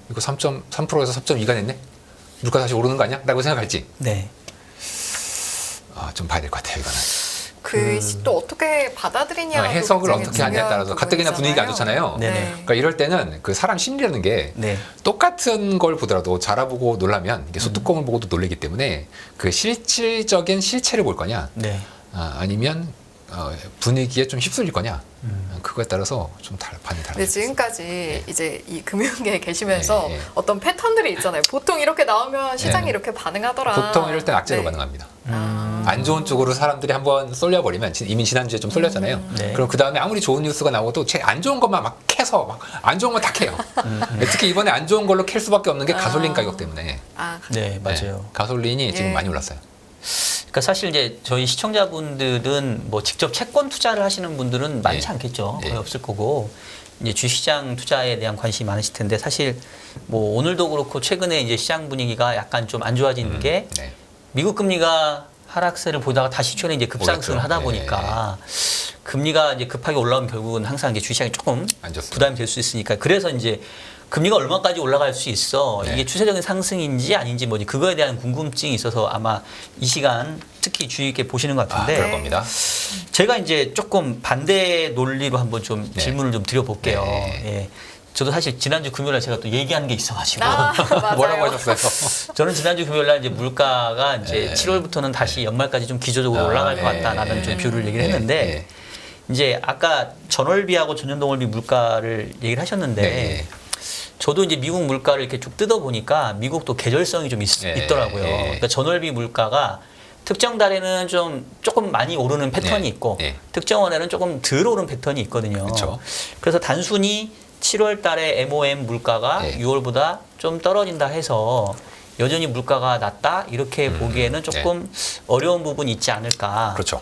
이거 3.3%에서 3.2가 됐네. 물가 다시 오르는 거 아니야? 라고 생각할지 네. 좀 봐야 될 것 같아요. 이거는. 그 또 어떻게 받아들이냐 해석을 어떻게 하냐에 따라서 가뜩이나 분위기가 안 좋잖아요. 네네. 그러니까 이럴 때는 그 사람 심리라는 게 네. 똑같은 걸 보더라도 자라보고 놀라면 이게 소뚜껑을 보고도 놀라기 때문에 그 실질적인 실체를 볼 거냐 네. 아니면 분위기에 좀 휩쓸릴 거냐 그거에 따라서 좀 반이 근데 달라요. 지금까지 이제 이 금융계에 계시면서 네. 어떤 패턴들이 있잖아요. 보통 이렇게 나오면 시장이 네. 이렇게 반응하더라. 보통 이럴 땐 악재로 네. 반응합니다. 안 좋은 쪽으로 사람들이 한번 쏠려버리면 이미 지난주에 좀 쏠렸잖아요. 네. 그럼 그 다음에 아무리 좋은 뉴스가 나와도 제일 안 좋은 것만 막 캐서 막 안 좋은 건 다 캐요. 특히 이번에 안 좋은 걸로 캘 수밖에 없는 게 가솔린 가격 때문에. 네, 맞아요. 가솔린이 지금 예. 많이 올랐어요. 그러니까 사실 이제 저희 시청자분들은 뭐 직접 채권 투자를 하시는 분들은 많지 예. 않겠죠. 거의 예. 없을 거고 이제 주시장 투자에 대한 관심이 많으실 텐데 사실 뭐 오늘도 그렇고 최근에 이제 시장 분위기가 약간 좀 안 좋아진 게 네. 미국 금리가 하락세를 보다가 다시 최근에 이제 급상승을 올랐죠. 하다 예. 보니까 금리가 이제 급하게 올라오면 결국은 항상 이제 주시장이 조금 안 좋습니다. 부담이 될 수 있으니까 그래서 이제 금리가 얼마까지 올라갈 수 있어 네. 이게 추세적인 상승인지 아닌지 뭐지 그거에 대한 궁금증이 있어서 아마 이 시간 특히 주의 있게 보시는 것 같은데 그럴 겁니다. 제가 이제 조금 반대 논리로 한번 좀 네. 질문을 좀 드려볼게요. 네. 예. 저도 사실 지난주 금요일날 제가 또 얘기한 게 있어가지고 맞아요. 뭐라고 하셨어요? 저는 지난주 금요일날 이제 물가가 이제 네. 7월부터는 다시 연말까지 좀 기조적으로 아, 올라갈 것 네. 같다라는 좀 뷰를 얘기를 네. 했는데 네. 이제 아까 전월비하고 전년동월비 물가를 얘기를 하셨는데 네. 저도 이제 미국 물가를 이렇게 쭉 뜯어 보니까 미국도 계절성이 좀 네. 있더라고요. 네. 그러니까 전월비 물가가 특정 달에는 좀 조금 많이 오르는 패턴이 네. 있고 네. 특정 월에는 조금 덜 오르는 패턴이 있거든요. 그쵸. 그래서 단순히 7월 달에 MOM 물가가 네. 6월보다 좀 떨어진다 해서 여전히 물가가 낮다 이렇게 보기에는 조금 어려운 부분이 있지 않을까. 그렇죠.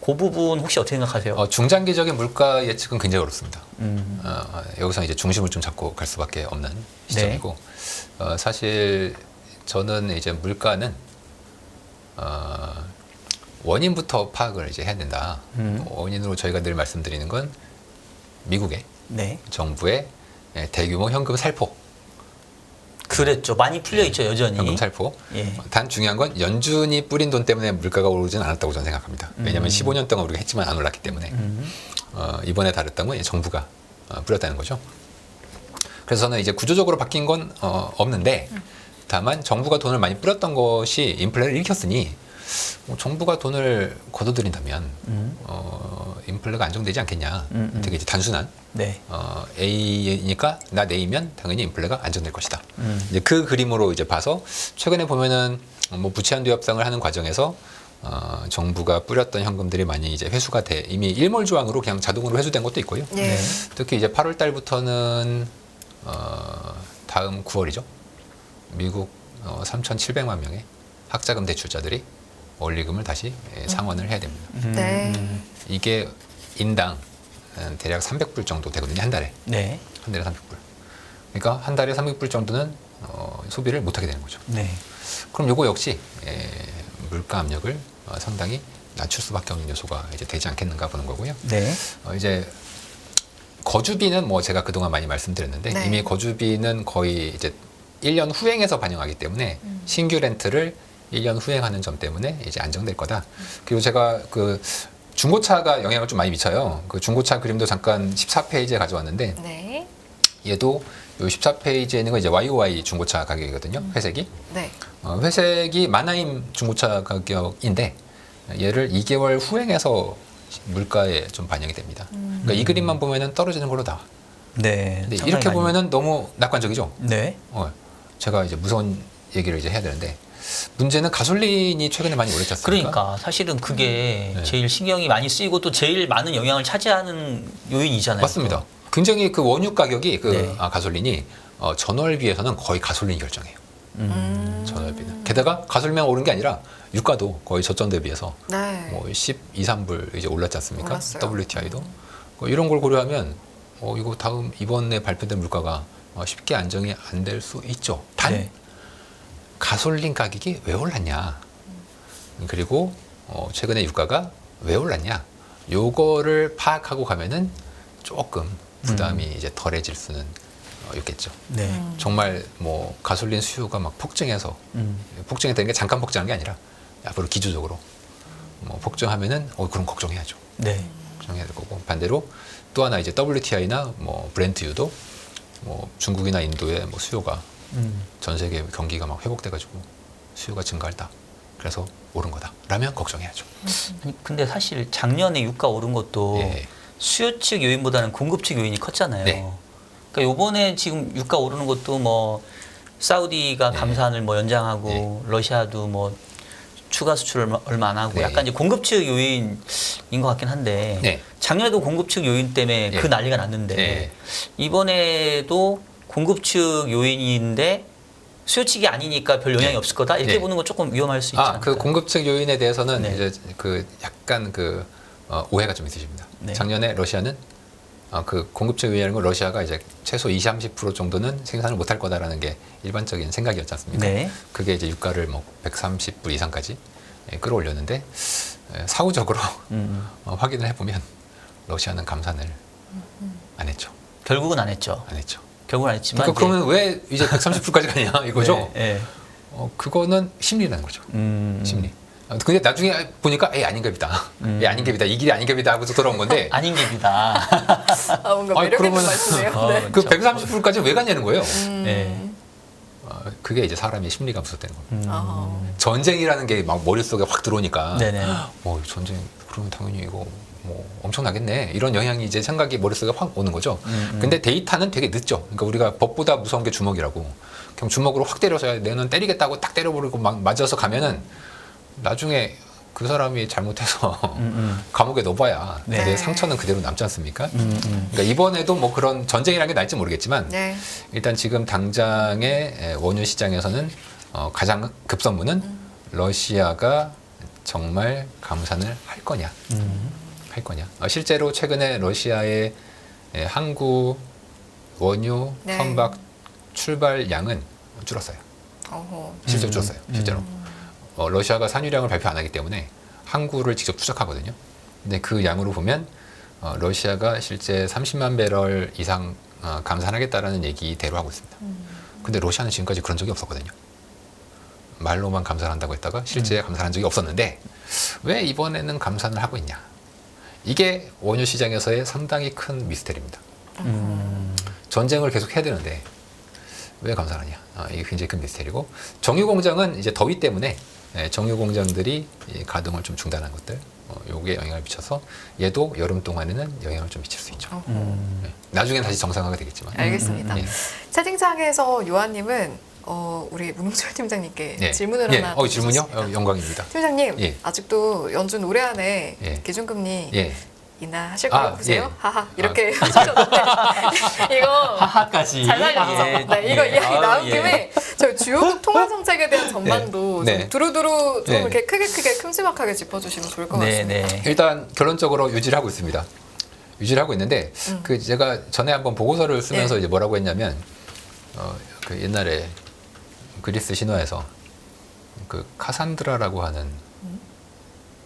그 부분 혹시 어떻게 생각하세요? 중장기적인 물가 예측은 굉장히 어렵습니다. 여기서 이제 중심을 좀 잡고 갈 수밖에 없는 시점이고 사실 저는 이제 물가는 원인부터 파악을 이제 해야 된다. 원인으로 저희가 늘 말씀드리는 건 미국의 네. 정부의 대규모 현금 살포. 그랬죠. 많이 풀려 있죠, 여전히. 현금 살포. 예. 단 중요한 건 연준이 뿌린 돈 때문에 물가가 오르진 않았다고 저는 생각합니다. 왜냐하면 15년 동안 우리가 했지만 안 올랐기 때문에 이번에 다르다면 정부가 뿌렸다는 거죠. 그래서 저는 이제 구조적으로 바뀐 건 없는데 다만 정부가 돈을 많이 뿌렸던 것이 인플레를 일으켰으니 정부가 돈을 걷어들인다면 인플레가 안정되지 않겠냐. 되게 이제 단순한 네. A니까 나 A면 당연히 인플레가 안정될 것이다. 이제 그 그림으로 이제 봐서 최근에 보면은 뭐 부채 한도 협상을 하는 과정에서 정부가 뿌렸던 현금들이 많이 이제 회수가 돼 이미 일몰 조항으로 그냥 자동으로 회수된 것도 있고요. 예. 특히 이제 8월 달부터는 다음 9월이죠. 미국 3,700만 명의 학자금 대출자들이 원리금을 다시 상환을 해야 됩니다. 네. 이게 인당 대략 300불 정도 되거든요. 한 달에. 네. 한 달에 300불. 그러니까 한 달에 300불 정도는 소비를 못하게 되는 거죠. 네. 그럼 요거 역시 물가 압력을 상당히 낮출 수밖에 없는 요소가 이제 되지 않겠는가 보는 거고요. 네. 이제 거주비는 뭐 제가 그동안 많이 말씀드렸는데 네. 이미 거주비는 거의 이제 1년 후행해서 반영하기 때문에 신규 렌트를 1년 후행하는 점 때문에 이제 안정될 거다. 그리고 제가 그 중고차가 영향을 좀 많이 미쳐요. 그 중고차 그림도 잠깐 14페이지에 가져왔는데 네. 얘도 요 14페이지에 있는 건 이제 YOY 중고차 가격이거든요. 회색이. 네. 회색이 마나임 중고차 가격인데 얘를 2개월 후행해서 물가에 좀 반영이 됩니다. 그러니까 이 그림만 보면은 떨어지는 걸로 나와. 네. 근데 상당히 이렇게 많이- 보면은 너무 낙관적이죠. 네. 제가 이제 무서운 얘기를 이제 해야 되는데 문제는 가솔린이 최근에 많이 오르지 않습니까? 그러니까 사실은 그게 네. 제일 신경이 많이 쓰이고 또 제일 많은 영향을 차지하는 요인이잖아요. 맞습니다. 굉장히 그 원유 가격이 네. 가솔린이 전월비에서는 거의 가솔린이 결정해요. 전월비는. 게다가 가솔린만 오른 게 아니라 유가도 거의 저점 대비해서 네. 뭐 12, 3불 이제 올랐지 않습니까? 올랐어요. WTI도. 이런 걸 고려하면 이거 다음 이번에 발표된 물가가 쉽게 안정이 안 될 수 있죠. 단 네. 가솔린 가격이 왜 올랐냐? 그리고 최근에 유가가 왜 올랐냐? 요거를 파악하고 가면은 조금 부담이 이제 덜해질 수는 있겠죠. 네. 정말 뭐 가솔린 수요가 막 폭증해서 폭증했다는 게 잠깐 폭증한 게 아니라 앞으로 기조적으로 뭐 폭증하면은 그럼 걱정해야죠. 네. 걱정해야 될 거고 반대로 또 하나 이제 WTI나 뭐 브렌트유도 뭐 중국이나 인도의 뭐 수요가 전 세계 경기가 막 회복돼가지고 수요가 증가한다. 그래서 오른 거다. 라면 걱정해야죠. 근데 사실 작년에 유가 오른 것도 예. 수요 측 요인보다는 공급 측 요인이 컸잖아요. 네. 그러니까 요번에 지금 유가 오르는 것도 뭐 사우디가 네. 감산을 뭐 연장하고 러시아도 뭐 추가 수출을 얼마 안 하고 네. 약간 이제 공급 측 요인인 것 같긴 한데 네. 작년에도 공급 측 요인 때문에 네. 그 난리가 났는데 네. 이번에도 공급 측 요인인데 수요 측이 아니니까 별 영향이 네. 없을 거다 이렇게 네. 보는 건 조금 위험할 수 있지 않을까? 그 공급 측 요인에 대해서는 네. 이제 그 약간 그 오해가 좀 있으십니다. 네. 작년에 러시아는 그 공급 측 요인이라는 건 러시아가 이제 최소 20, 30% 정도는 생산을 못할 거다라는 게 일반적인 생각이었지 않습니까? 네. 그게 이제 유가를 뭐 130불 이상까지 끌어올렸는데 사후적으로 확인을 해보면 러시아는 감산을 안 했죠. 결국은 안 했죠. 안 했죠. 결국은 안 했지만 그러니까 그러면 왜 이제 130불까지 가냐 이거죠? 네, 네. 그거는 심리라는 거죠. 심리. 근데 나중에 보니까 아닌가 보다. 아닌가 보다. 이 길이 아닌가 보다 하고서 돌아온 건데 아닌 게입니다. 뭔가 매력 있는 말씀이에요. 네. 그 130불까지 왜 가냐는 거예요. 네. 그게 이제 사람의 심리가 무섭다는 겁니다. 아. 전쟁이라는 게 막 머릿속에 확 들어오니까 네네. 전쟁 그러면 당연히 이거 뭐 엄청나겠네. 이런 영향이 이제 생각이 머릿속에 확 오는 거죠. 근데 데이터는 되게 늦죠. 그러니까 우리가 법보다 무서운 게 주먹이라고. 그냥 주먹으로 확 때려서 내는 때리겠다고 딱 때려버리고 막 맞아서 가면은 나중에 그 사람이 잘못해서 감옥에 넣어봐야 네. 내 상처는 그대로 남지 않습니까? 그러니까 이번에도 뭐 그런 전쟁이라는 게 날지 모르겠지만 네. 일단 지금 당장의 원유 시장에서는 가장 급선무는 러시아가 정말 감산을 할 거냐. 할 거냐. 실제로 최근에 러시아의 항구 원유 네. 선박 출발량은 줄었어요. 어허. 실제로 줄었어요. 실제로. 러시아가 산유량을 발표 안 하기 때문에 항구를 직접 추적하거든요. 근데 그 양으로 보면 러시아가 실제 30만 배럴 이상 감산하겠다라는 얘기대로 하고 있습니다. 근데 러시아는 지금까지 그런 적이 없었거든요. 말로만 감산한다고 했다가 실제 감산한 적이 없었는데 왜 이번에는 감산을 하고 있냐? 이게 원유 시장에서의 상당히 큰 미스테리입니다. 전쟁을 계속 해야 되는데 왜 감산하냐? 이게 굉장히 큰 미스테리고 정유 공장은 이제 더위 때문에 정유 공장들이 가동을 좀 중단한 것들, 요게 영향을 미쳐서 얘도 여름 동안에는 영향을 좀 미칠 수 있죠. 나중엔 다시 정상화가 되겠지만. 알겠습니다. 예. 채팅창에서 요한님은 우리 문홍철 팀장님께 예. 질문을 예. 하나 질문요? 드리겠습니다. 영광입니다. 팀장님, 예. 아직도 연준 올해 안에 예. 기준금리 예. 인하하실 거라고 보세요? 예. 하하 이렇게 하셨는데 이거 하하까지. 잘 살렸죠. 예. 네, 이거 이야기 아유, 나온 예. 김에 저희 주요국 통화 정책에 대한 전망도 네. 좀 두루두루 좀 네. 이렇게 크게 큼지막하게 짚어주시면 좋을 것 네, 같습니다. 네. 일단 결론적으로 유지를 하고 있습니다. 유지를 하고 있는데 그 제가 전에 한번 보고서를 쓰면서 예. 이제 뭐라고 했냐면 그 옛날에 그리스 신화에서 그 카산드라라고 하는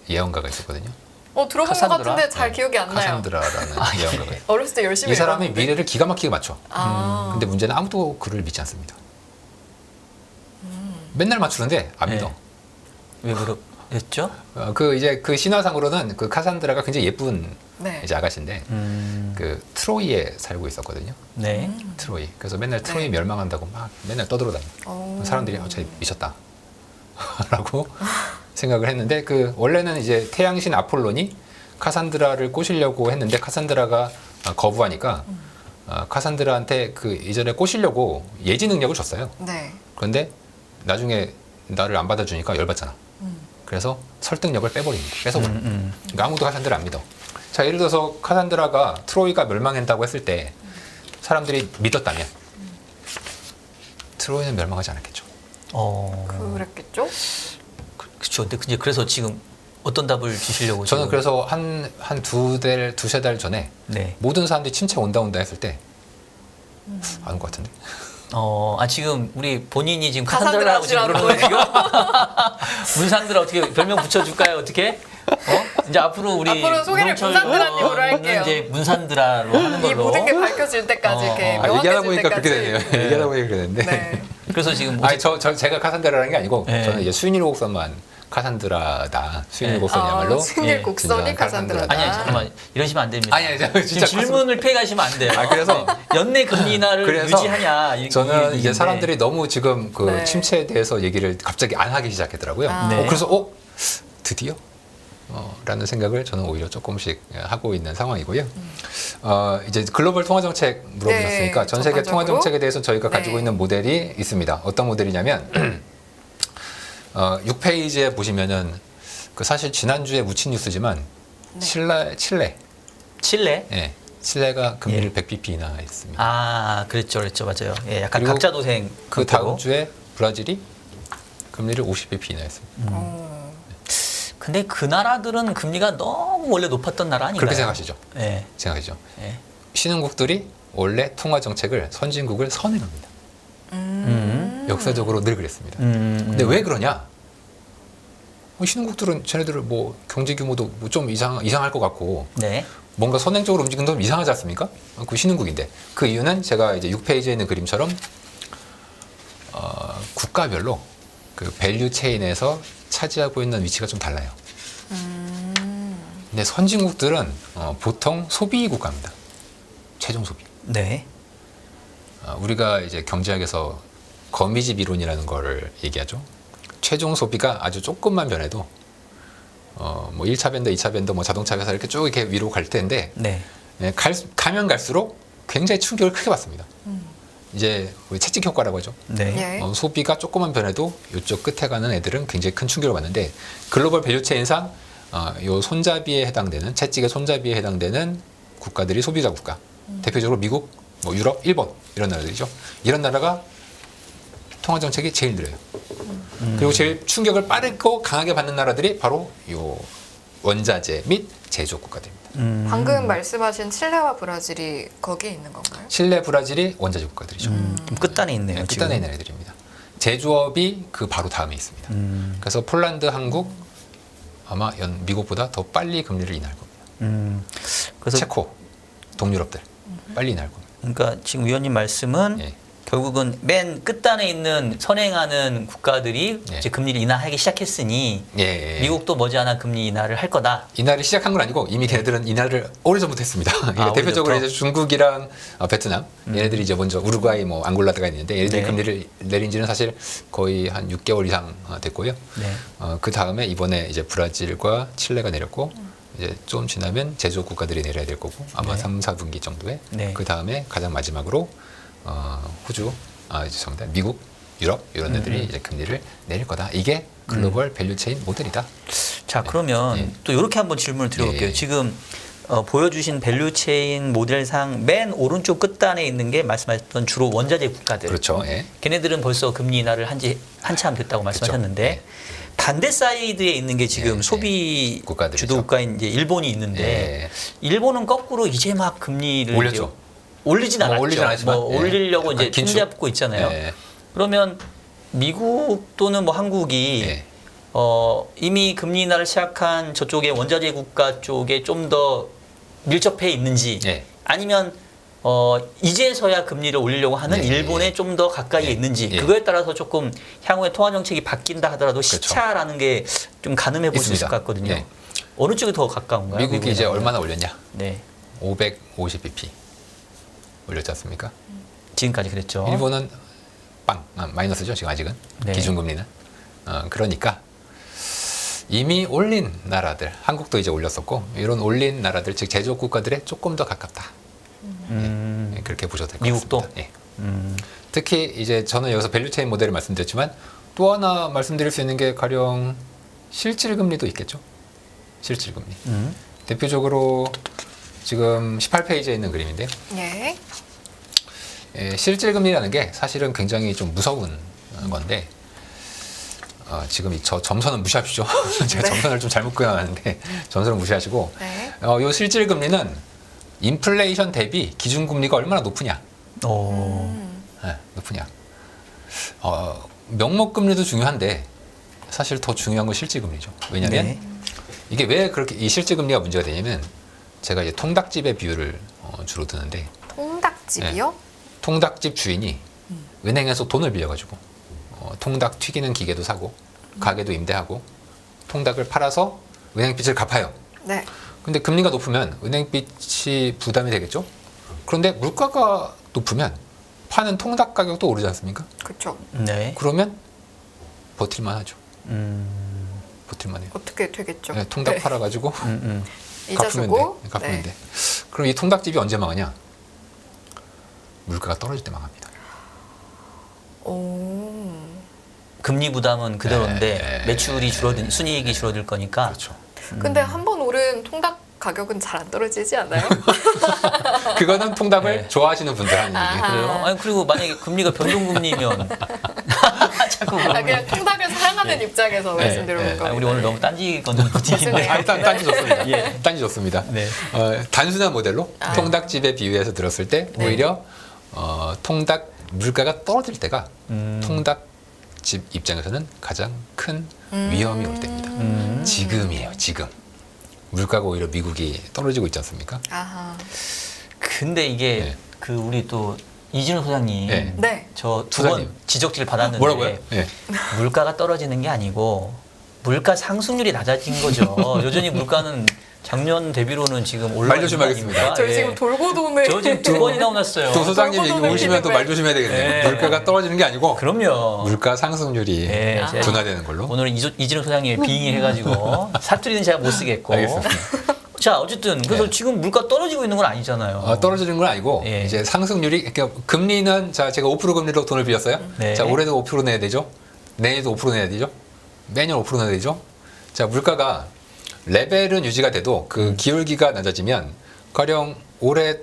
예언가가 있었거든요. 들어본 것 카산드라? 같은데 잘 기억이 안 나요. 카산드라라는 예언가가 있어요. 어렸을 때 열심히 이 사람이 읽었는데. 미래를 기가 막히게 맞춰. 아. 근데 문제는 아무도 그를 믿지 않습니다. 맨날 맞추는데 안 믿어. 왜 그랬죠? 그 이제 그 신화상으로는 그 카산드라가 굉장히 예쁜 네. 이제 아가씨인데 그 트로이에 살고 있었거든요. 네. 트로이. 그래서 맨날 트로이 네. 멸망한다고 막 맨날 떠들어다녀. 사람들이 쟤 미쳤다. 라고 생각을 했는데 그 원래는 이제 태양신 아폴론이 카산드라를 꼬시려고 했는데 카산드라가 거부하니까 카산드라한테 그 이전에 꼬시려고 예지 능력을 줬어요. 네. 그런데 나중에 나를 안 받아주니까 열받잖아. 그래서 설득력을 뺏어버려. 그러니까 아무도 카산드라 안 믿어. 자, 예를 들어서 카산드라가 트로이가 멸망한다고 했을 때 사람들이 믿었다면 트로이는 멸망하지 않았겠죠. 그랬겠죠? 그렇죠. 근데 이제 그래서 지금 어떤 답을 주시려고? 저는 지금? 그래서 한 두세 달 전에 네. 모든 사람들이 침체 온다 했을 때 안 올 것 같은데. 지금 우리 본인이 지금 카산드라 카산드라라고 지금 하시라는 그러는 거예요? 문산드라 어떻게 별명 붙여줄까요? 어떻게? 이제 앞으로 우리 앞으로 소개를 문홍철 문산드라님으로 할게요. 이제 문산드라로 하는 이 걸로. 모든 게 밝혀질 때까지 이렇게 얘기하다 명확해질 보니까 그렇게 때까지. 되네요. 얘기하다 보니까 그렇게 되는데. 네. 그래서 지금 아니 제가 카산드라라는 게 아니고 네. 저는 이제 수인일 곡선만 카산드라다. 수인일 곡선이야말로 승일 예, 곡선이 진정한 카산드라다. 아니 잠깐만 이러시면 안 됩니다. 아니 지금 진짜 질문을 피해가시면 안 돼요. 그래서 연내 금리 인하를 그래서 유지하냐? 저는 이제 얘기인데. 사람들이 너무 지금 그 네. 침체에 대해서 얘기를 갑자기 안 하기 시작했더라고요. 네. 그래서 드디어 라는 생각을 저는 오히려 조금씩 하고 있는 상황이고요. 이제 글로벌 통화 정책 물어보셨으니까 네, 전 세계 통화 전반적으로? 정책에 대해서 저희가 네. 가지고 있는 모델이 있습니다. 어떤 모델이냐면 6페이지에 보시면은 그 사실 지난주에 묻힌 뉴스지만 네. 칠레 칠레? 칠레가 금리를 100bp 인하했습니다. 그랬죠, 맞아요. 예, 약간 그리고 각자 도생. 그 다음 주에 브라질이 금리를 50bp 인하했습니다. 근데 그 나라들은 금리가 너무 원래 높았던 나라 아닌가요? 그렇게 생각하시죠? 예. 생각하시죠? 예. 신흥국들이 원래 통화 정책을 선진국을 선행합니다. 역사적으로 늘 그랬습니다. 근데 왜 그러냐? 신흥국들은 쟤네들은 뭐 경제 규모도 뭐 좀 이상할 것 같고 네. 뭔가 선행적으로 움직이는 건 이상하지 않습니까? 그 신흥국인데 그 이유는 제가 이제 6페이지에 있는 그림처럼 국가별로 그 밸류 체인에서 차지하고 있는 위치가 좀 달라요. 근데 선진국들은 보통 소비 국가입니다. 최종 소비. 네. 우리가 이제 경제학에서 거미집 이론이라는 거를 얘기하죠. 최종 소비가 아주 조금만 변해도 뭐 1차 밴더, 2차 밴더, 뭐 자동차 회사 이렇게 쭉 이렇게 위로 갈 텐데 네. 가면 갈수록 굉장히 충격을 크게 받습니다. 이제 우리 채찍 효과라고 하죠. 네. 예. 소비가 조금만 변해도 이쪽 끝에 가는 애들은 굉장히 큰 충격을 받는데 글로벌 밸류 체인상 요 손잡이에 해당되는 채찍의 손잡이에 해당되는 국가들이 소비자 국가. 대표적으로 미국, 뭐 유럽, 일본 이런 나라들이죠. 이런 나라가 통화 정책이 제일 느려요. 그리고 제일 충격을 빠르고 강하게 받는 나라들이 바로 요 원자재 및 제조업 국가들입니다. 방금 말씀하신 칠레와 브라질이 거기에 있는 건가요? 칠레, 브라질이 원자재 국가들이죠. 좀 끝단에 있네요. 네, 지금. 끝단에 있는 애들입니다. 제조업이 그 바로 다음에 있습니다. 그래서 폴란드, 한국 아마 미국보다 더 빨리 금리를 인하할 겁니다. 그래서 체코, 동유럽들 빨리 인하할 겁니다. 그러니까 지금 위원님 말씀은 예. 결국은 맨 끝단에 있는 선행하는 국가들이 예. 이제 금리를 인하하기 시작했으니 예. 미국도 머지않아 금리 인하를 할 거다. 인하를 시작한 건 아니고 이미 걔네들은 인하를 오래전부터 했습니다. 그러니까 대표적으로 오래전부터? 이제 중국이랑 베트남 얘네들이 이제 먼저 우루과이 뭐 앙골라드가 있는데 얘네들이 네. 금리를 내린 지는 사실 거의 한 6개월 이상 됐고요. 네. 그 다음에 이번에 이제 브라질과 칠레가 내렸고 이제 좀 지나면 제조업 국가들이 내려야 될 거고 아마 네. 3, 4분기 정도에 네. 그 다음에 가장 마지막으로 호주, 죄송합니다. 미국, 유럽 이런 애들이 이제 금리를 내릴 거다. 이게 글로벌 밸류체인 모델이다. 자 그러면 예. 또 이렇게 한번 질문을 드려볼게요. 예. 지금 보여주신 밸류체인 모델상 맨 오른쪽 끝단에 있는 게 말씀하셨던 주로 원자재 국가들. 그렇죠. 예. 걔네들은 벌써 금리 인하를 한지 한참 됐다고 말씀하셨는데 예. 반대 사이드에 있는 게 지금 예. 소비 국가들이죠. 주도 국가인 이제 일본이 있는데 일본은 거꾸로 이제 막 금리를 올렸죠. 이제 올리진 않았죠. 올리진 않았지만, 뭐 예. 올리려고 약간 이제 긴축. 손잡고 있잖아요. 예. 그러면 미국 또는 뭐 한국이 예. 이미 금리 인하를 시작한 저쪽의 원자재 국가 쪽에 좀 더 밀접해 있는지 예. 아니면 이제서야 금리를 올리려고 하는 네. 일본에 좀 더 가까이에 예. 있는지 예. 그거에 따라서 조금 향후에 통화 정책이 바뀐다 하더라도 그렇죠. 시차라는 게 좀 가늠해 볼 수 있을 있습니다. 것 같거든요. 예. 어느 쪽이 더 가까운가요? 미국이 이제 미국이랑? 얼마나 올렸냐? 네. 550bp 올렸지 않습니까? 지금까지 그랬죠. 일본은 마이너스죠. 지금 아직은 네. 기준금리는. 그러니까 이미 올린 나라들, 한국도 이제 올렸었고 이런 올린 나라들 즉 제조업 국가들에 조금 더 가깝다. 예, 그렇게 보셔도 될 것 미국도? 같습니다. 예. 음. 특히 이제 저는 여기서 밸류체인 모델을 말씀드렸지만 또 하나 말씀드릴 수 있는 게 가령 실질금리도 있겠죠. 실질금리. 대표적으로 지금 18페이지에 있는 그림인데요. 예. 실질금리라는 게 사실은 굉장히 좀 무서운 건데 지금 저 점선은 무시하십시오. 제가 네. 점선을 좀 잘못 그려놨는데 점선을 무시하시고 네. 요 실질금리는 인플레이션 대비 기준금리가 얼마나 높으냐. 네, 높으냐. 명목금리도 중요한데 사실 더 중요한 건 실질금리죠. 왜냐하면 네. 이게 왜 그렇게 이 실질금리가 문제가 되냐면 제가 이제 통닭집의 비유를 주로 드는데 통닭집이요? 통닭집 주인이 은행에서 돈을 빌려가지고 통닭 튀기는 기계도 사고 가게도 임대하고 통닭을 팔아서 은행빚을 갚아요. 네. 근데 금리가 높으면 은행빚이 부담이 되겠죠. 그런데 물가가 높으면 파는 통닭 가격도 오르지 않습니까? 그렇죠. 네. 그러면 버틸만 하죠. 버틸만 해요. 어떻게 되겠죠? 네, 통닭 팔아가지고 이자 갚으면 주고. 돼. 갚으면 돼. 그럼 이 통닭집이 언제 망하냐? 물가가 떨어질 때 망합니다. 오. 금리 부담은 그대로인데 네. 매출이 줄어든 순이익이 줄어들 거니까. 그렇죠. 근데 한 번 오른 통닭 가격은 잘 안 떨어지지 않나요? 그거는 통닭을 네. 좋아하시는 분들 하는 아하. 얘기예요. 그래요? 아니 그리고 만약에 금리가 변동금리면 자꾸 그냥 통닭을 사랑하는 입장에서 네, 말씀드리는 네. 거예요. 우리 오늘 너무 딴지 걷는 분위기인데. 일단 딴지 좋습니다. 예. 딴지 좋습니다. 네. 단순한 모델로 통닭집에 비유해서 들었을 때 오히려 통닭 물가가 떨어질 때가 통닭집 입장에서는 가장 큰 위험이 올 때입니다. 지금이에요. 지금. 물가가 오히려 미국이 떨어지고 있지 않습니까? 아하. 근데 이게 네. 그 우리 또 이진우 소장님 네. 네. 저 두 번 소장님. 지적질 받았는데 뭐라고요? 예. 물가가 떨어지는 게 아니고 물가 상승률이 낮아진 거죠. 여전히 물가는 작년 대비로는 지금 올라가 말 조심하겠습니다. 저희 지금 돌고 도는 저 지금 두 번이나 혼났어요. 또 소장님 얘기 돌고 오시면 또 도는 말 조심해야 되겠네요. 네. 물가가 떨어지는 게 아니고 그럼요. 물가 상승률이 네, 제가 둔화되는 걸로. 오늘 이진우 소장님이 빙의해가지고 사투리는 제가 못 쓰겠고. 알겠습니다. 자 어쨌든 그래서 네. 지금 물가 떨어지고 있는 건 아니잖아요. 떨어지는 건 아니고 예. 이제 상승률이 그러니까 금리는 자 제가 5% 금리로 돈을 빌렸어요. 네. 자 올해도 5% 내야 되죠. 내년에도 5% 내야 되죠. 매년 5% 내야 되죠. 자 물가가 레벨은 유지가 돼도 그 기울기가 낮아지면 가령 올해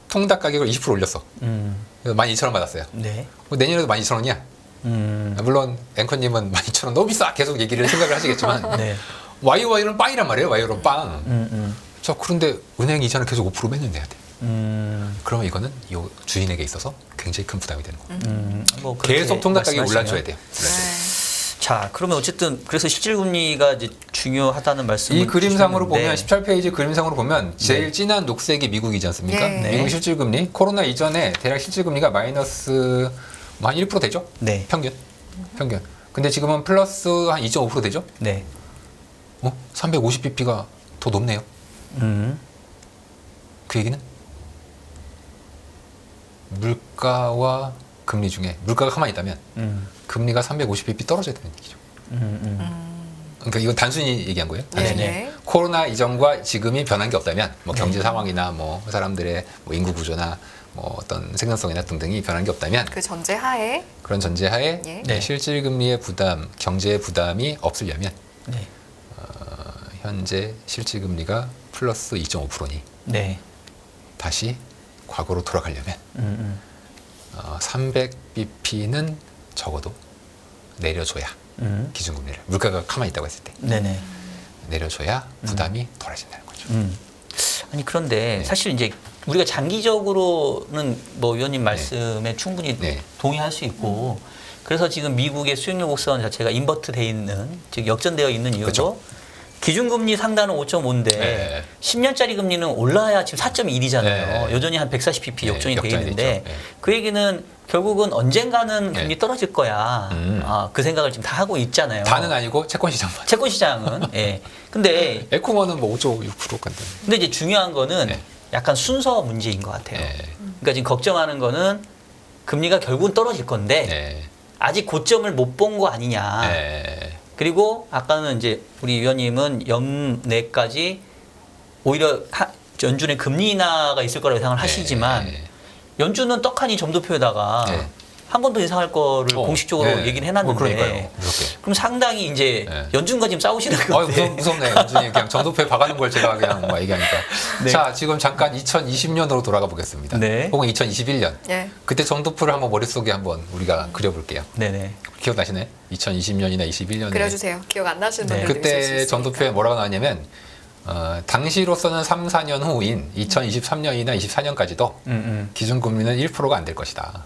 통닭 가격을 20% 올렸어. 그래서 12,000원 받았어요. 네. 내년에도 12,000원이야. 물론 앵커님은 12,000원 너무 비싸 계속 얘기를 생각을 하시겠지만 네. YOY는 빵이란 말이에요. YOY는 빵. 자 그런데 은행 이자는 계속 5% 매년 내야 돼. 그러면 이거는 이 주인에게 있어서 굉장히 큰 부담이 되는 거예요. 뭐 그렇게 계속 통닭 가격이 말씀하시면. 올라줘야 돼요. 네. 자, 그러면 어쨌든 그래서 실질금리가 이제 중요하다는 말씀을 이 그림상으로 주셨는데, 보면 18페이지 그림상으로 보면 제일 진한 녹색이 미국이지 않습니까? 네. 미국 실질금리 코로나 이전에 대략 실질금리가 마이너스 한 1% 되죠? 네, 평균. 근데 지금은 플러스 한 2.5% 되죠? 네, 350bp가 더 높네요. 그 얘기는 물가와 금리 중에 물가가 가만히 있다면 금리가 350bp 떨어져야 되는 얘기죠. 그러니까 이건 단순히 얘기한 거예요. 단순히. 네. 코로나 이전과 지금이 변한 게 없다면 뭐 경제 상황이나 뭐 사람들의 뭐 인구 구조나 뭐 어떤 생산성이나 등등이 변한 게 없다면 그 전제하에 그런 전제하에 예. 네. 실질 금리의 부담, 경제의 부담이 없으려면 네, 현재 실질 금리가 플러스 2.5%니 네, 다시 과거로 돌아가려면 300bp는 적어도 내려줘야 기준금리를 물가가 가만히 있다고 했을 때 네네. 내려줘야 부담이 덜해진다는 거죠. 아니 그런데 네. 사실 이제 우리가 장기적으로는 뭐 의원님 말씀에 충분히 네. 동의할 수 있고 그래서 지금 미국의 수익률 곡선 자체가 인버트 돼 있는 즉 역전되어 있는 이유도 그렇죠. 기준금리 상단은 5.5인데 네. 10년짜리 금리는 올라야 지금 4.1이잖아요. 네. 여전히 한 140bp 네, 역전이 돼 역전이 있는데 됐죠. 네. 그 얘기는 결국은 언젠가는 네. 금리 떨어질 거야. 그 생각을 지금 다 하고 있잖아요. 다는 아니고 채권 시장만. 채권 시장은 예. 근데 에코머는 뭐 5.6% 간다. 근데 이제 중요한 거는 네. 약간 순서 문제인 것 같아요. 네. 그러니까 지금 걱정하는 거는 금리가 결국은 떨어질 건데 네. 아직 고점을 못 본 거 아니냐. 네. 그리고 아까는 이제 우리 위원님은 연내까지 오히려 연준의 금리 인하가 있을 거라고 예상을 하시지만 네. 연준은 떡하니 점도표에다가 네. 한 번 더 인상할 거를 공식적으로 네. 얘기는 해놨는데 그러니까요. 무섭게. 그럼 상당히 이제 네. 연준과 지금 싸우시는 건데 무섭네. 완전히 그냥 전도표에 박아놓은 걸 제가 그냥 막 얘기하니까. 네. 자, 지금 잠깐 2020년으로 돌아가 보겠습니다. 네. 혹은 2021년. 예. 그때 전도표를 한번 머릿속에 한번 우리가 그려볼게요. 네네. 기억나시나요? 2020년이나 21년에. 그려주세요. 기억 안 나시는 네. 분들도 있을 수 그때 있으니까. 전도표에 뭐라고 나왔냐면 당시로서는 3, 4년 후인 2023년이나 24년까지도 기준금리는 1%가 안 될 것이다.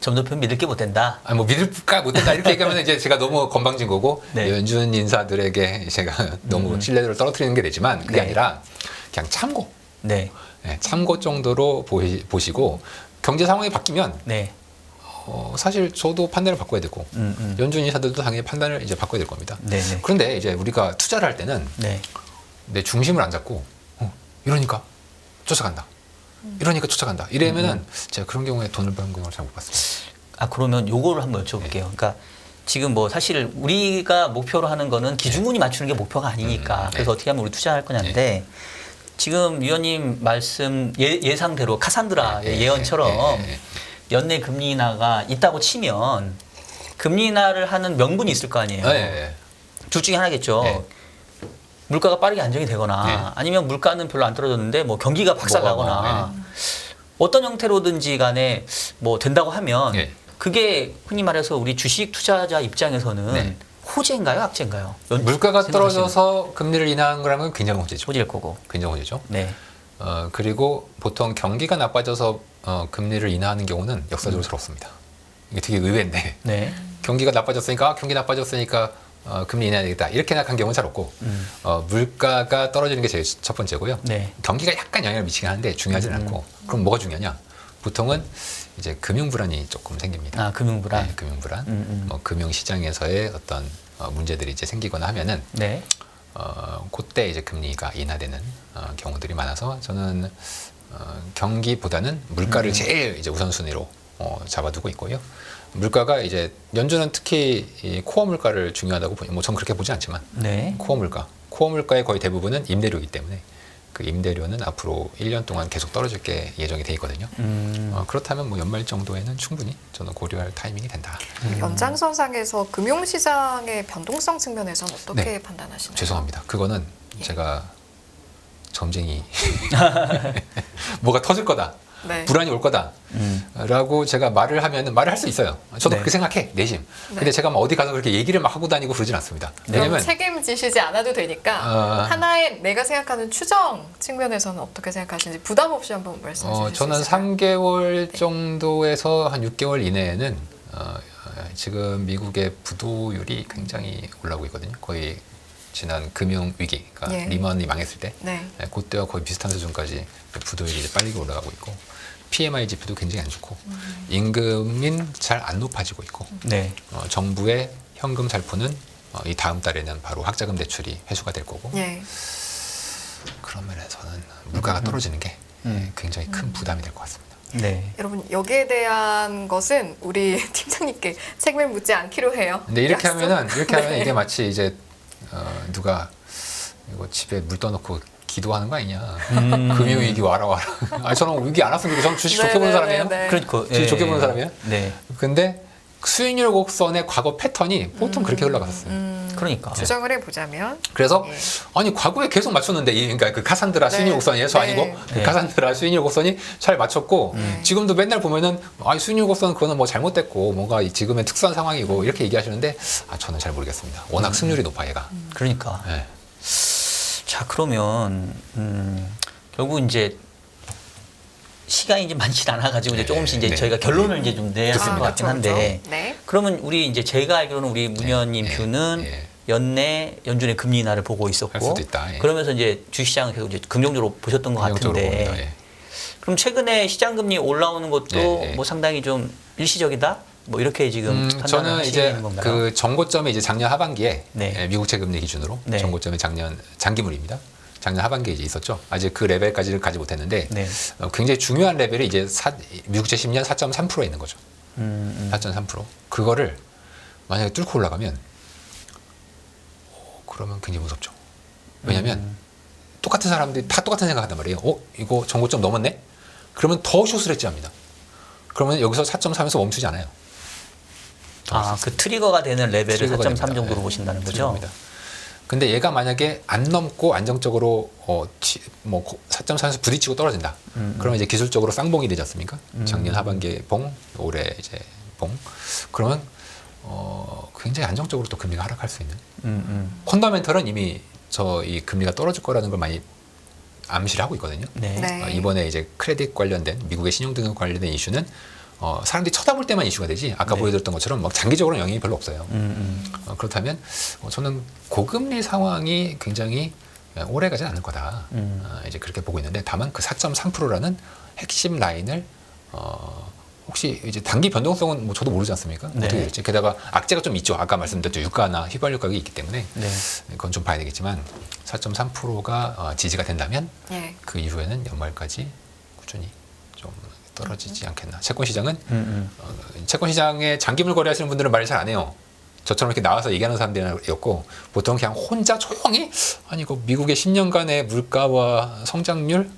점도표 믿을 게 못 된다. 아니 뭐 믿을까 못된다 이렇게 얘기하면 이제 제가 너무 건방진 거고 네. 연준 인사들에게 제가 너무 신뢰도를 떨어뜨리는 게 되지만 그게 네. 아니라 그냥 참고, 네. 네, 참고 정도로 보시고 경제 상황이 바뀌면 네. 사실 저도 판단을 바꿔야 되고 연준 인사들도 당연히 판단을 이제 바꿔야 될 겁니다. 네네. 그런데 이제 우리가 투자를 할 때는 네. 내 중심을 안 잡고 이러니까 쫓아간다. 이러니까 쫓아간다. 이러면은 제가 그런 경우에 돈을 버는 경우를 잘 못 봤습니다. 아 그러면 요거를 한번 여쭤볼게요. 그러니까 지금 뭐 사실 우리가 목표로 하는 거는 기준금리 맞추는 게 목표가 아니니까 그래서 어떻게 하면 우리 투자할 거냐인데 지금 위원님 말씀 예상대로 카산드라의 예언처럼 연내 금리 인하가 있다고 치면 금리 인하를 하는 명분이 있을 거 아니에요. 둘 중에 하나겠죠. 네. 물가가 빠르게 안정이 되거나 네. 아니면 물가는 별로 안 떨어졌는데 뭐 경기가 박살나거나 어떤 형태로든지 간에 뭐 된다고 하면 네. 그게 흔히 말해서 우리 주식 투자자 입장에서는 네. 호재인가요, 악재인가요? 물가가 생각하시는 떨어져서 금리를 인하한 거라면 굉장히 호재죠. 호재일 거고. 굉장히 호재죠. 네. 그리고 보통 경기가 나빠져서 금리를 인하하는 경우는 역사적으로 잘 없습니다. 이게 되게 의외인데 네. 경기가 나빠졌으니까 경기 나빠졌으니까 금리 인하해야 되겠다 이렇게 생각한 경우는 잘 없고 물가가 떨어지는 게 제일 첫 번째고요. 네. 경기가 약간 영향을 미치긴 하는데 중요하진 않고 그럼 뭐가 중요하냐? 보통은 이제 금융 불안이 조금 생깁니다. 아, 금융불안. 네, 금융 불안. 뭐 금융 시장에서의 어떤 문제들이 이제 생기거나 하면은 네. 그때 이제 금리가 인하되는 경우들이 많아서 저는 경기보다는 물가를 제일 이제 우선순위로 잡아두고 있고요. 물가가 이제 연준은 특히 이 코어 물가를 중요하다고 보니 뭐 전 그렇게 보지 않지만 네. 코어 물가의 거의 대부분은 임대료이기 때문에 그 임대료는 앞으로 1년 동안 계속 떨어질 게 예정이 돼 있거든요. 그렇다면 뭐 연말 정도에는 충분히 저는 고려할 타이밍이 된다. 연장선상에서 금융시장의 변동성 측면에서는 어떻게 네. 판단하시나요? 죄송합니다. 그거는 제가 점쟁이 뭐가 터질 거다. 네. 불안이 올 거다라고 제가 말을 하면 말을 할 수 있어요. 저도 네. 그렇게 생각해 내심. 네. 근데 제가 막 어디 가서 그렇게 얘기를 막 하고 다니고 그러진 않습니다. 그럼 왜냐면 책임지시지 않아도 되니까 하나의 내가 생각하는 추정 측면에서는 어떻게 생각하시는지 부담 없이 한번 말씀해 주실 수 저는 있을까요? 3개월 정도에서 한 6개월 이내에는 지금 미국의 부도율이 굉장히 올라오고 있거든요. 거의 지난 금융 위기, 그러니까 예. 리먼이 망했을 때 네. 그때와 거의 비슷한 수준까지 부도율이 이제 빨리 올라가고 있고 PMI 지표도 굉장히 안 좋고 임금은 잘 안 높아지고 있고 네. 정부의 현금 살포는 이 다음 달에는 바로 학자금 대출이 회수가 될 거고 예. 그런 면에서는 물가가 떨어지는 게 굉장히 큰 부담이 될 것 같습니다. 네. 여러분 여기에 대한 것은 우리 팀장님께 책임을 묻지 않기로 해요. 근데 이렇게 약속? 하면 이게 마치 이제 누가 이거 집에 물 떠놓고 기도하는 거 아니냐. 금융위기 와라. 아니 저는 위기 안 왔으니까 저는 주식 좋게 보는 사람이에요. 그러니까 주식 좋게 보는 사람이에요. 네. 근데 수익률 곡선의 과거 패턴이 보통 그렇게 흘러갔었어요. 그러니까. 추정을 해보자면 그래서 예. 아니 과거에 계속 맞췄는데 그러니까 그 카산드라 네. 수익률 곡선이에요. 저 네. 아니고 그 네. 카산드라 수익률 곡선이 잘 맞췄고 지금도 맨날 보면은 수익률 곡선 그거는 뭐 잘못됐고 뭔가 지금의 특수한 상황이고 이렇게 얘기하시는데 저는 잘 모르겠습니다. 워낙 승률이 높아 얘가. 그러니까. 네. 자, 그러면 결국 이제 시간이 이제 많지 않아 가지고 이제 조금씩 이제 네. 저희가 결론을 이제 좀 내야 할 것 좋습니다. 같긴 한데. 그렇죠. 네. 그러면 우리 이제 제가 알기로는 우리 문현님 네. 뷰는 네. 연준의 금리 인하를 보고 있었고, 할 수도 있다. 예. 그러면서 이제 주식시장을 계속 이제 긍정적으로 보셨던 것 긍정적으로 같은데, 봅니다. 예. 그럼 최근에 시장 금리 올라오는 것도 네, 네. 뭐 상당히 좀 일시적이다, 뭐 이렇게 지금 판단을 저는 이제 하시는 건가요? 그 정고점이 이제 작년 하반기에 네. 미국채 금리 기준으로 네. 정고점이 작년 장기물입니다. 작년 하반기에 이제 있었죠. 아직 그 레벨까지를 가지 못했는데 네. 굉장히 중요한 레벨이 이제 미국채 10년 4.3%에 있는 거죠. 4.3%. 그거를 만약에 뚫고 올라가면 그러면 굉장히 무섭죠. 왜냐하면 똑같은 사람들이 다 똑같은 생각한단 말이에요. 이거 정고점 넘었네? 그러면 더 숏을 했지합니다. 그러면 여기서 4.3에서 멈추지 않아요. 그 트리거가 되는 레벨을 트리거가 4.3 됩니다. 정도로 네, 보신다는 거죠? 트리거입니다. 근데 얘가 만약에 안 넘고 안정적으로 뭐 4.3에서 부딪히고 떨어진다. 그러면 이제 기술적으로 쌍봉이 되지 않습니까? 작년 하반기에 봉, 올해 이제 봉. 그러면 굉장히 안정적으로 또 금리가 하락할 수 있는. 펀더멘털은 이미 이 금리가 떨어질 거라는 걸 많이 암시를 하고 있거든요. 네. 네. 이번에 이제 크레딧 관련된 미국의 신용등급 관련된 이슈는 사람들이 쳐다볼 때만 이슈가 되지 아까 네. 보여드렸던 것처럼 막 장기적으로는 영향이 별로 없어요. 그렇다면 저는 고금리 상황이 굉장히 오래 가진 않을 거다. 이제 그렇게 보고 있는데 다만 그 4.3%라는 핵심 라인을 혹시 이제 단기 변동성은 뭐 저도 모르지 않습니까? 네. 어떻게 될지. 게다가 악재가 좀 있죠. 아까 말씀드렸죠. 유가나 휘발유 가격이 있기 때문에 네. 그건 좀 봐야 되겠지만 4.3%가 지지가 된다면 예. 그 이후에는 연말까지 꾸준히 좀 떨어지지 않겠나. 채권 시장은 채권 시장에 장기물 거래하시는 분들은 말을 잘 안 해요. 저처럼 이렇게 나와서 얘기하는 사람들이었고 보통 그냥 혼자 조용히 아니 이거 미국의 10년간의 물가와 성장률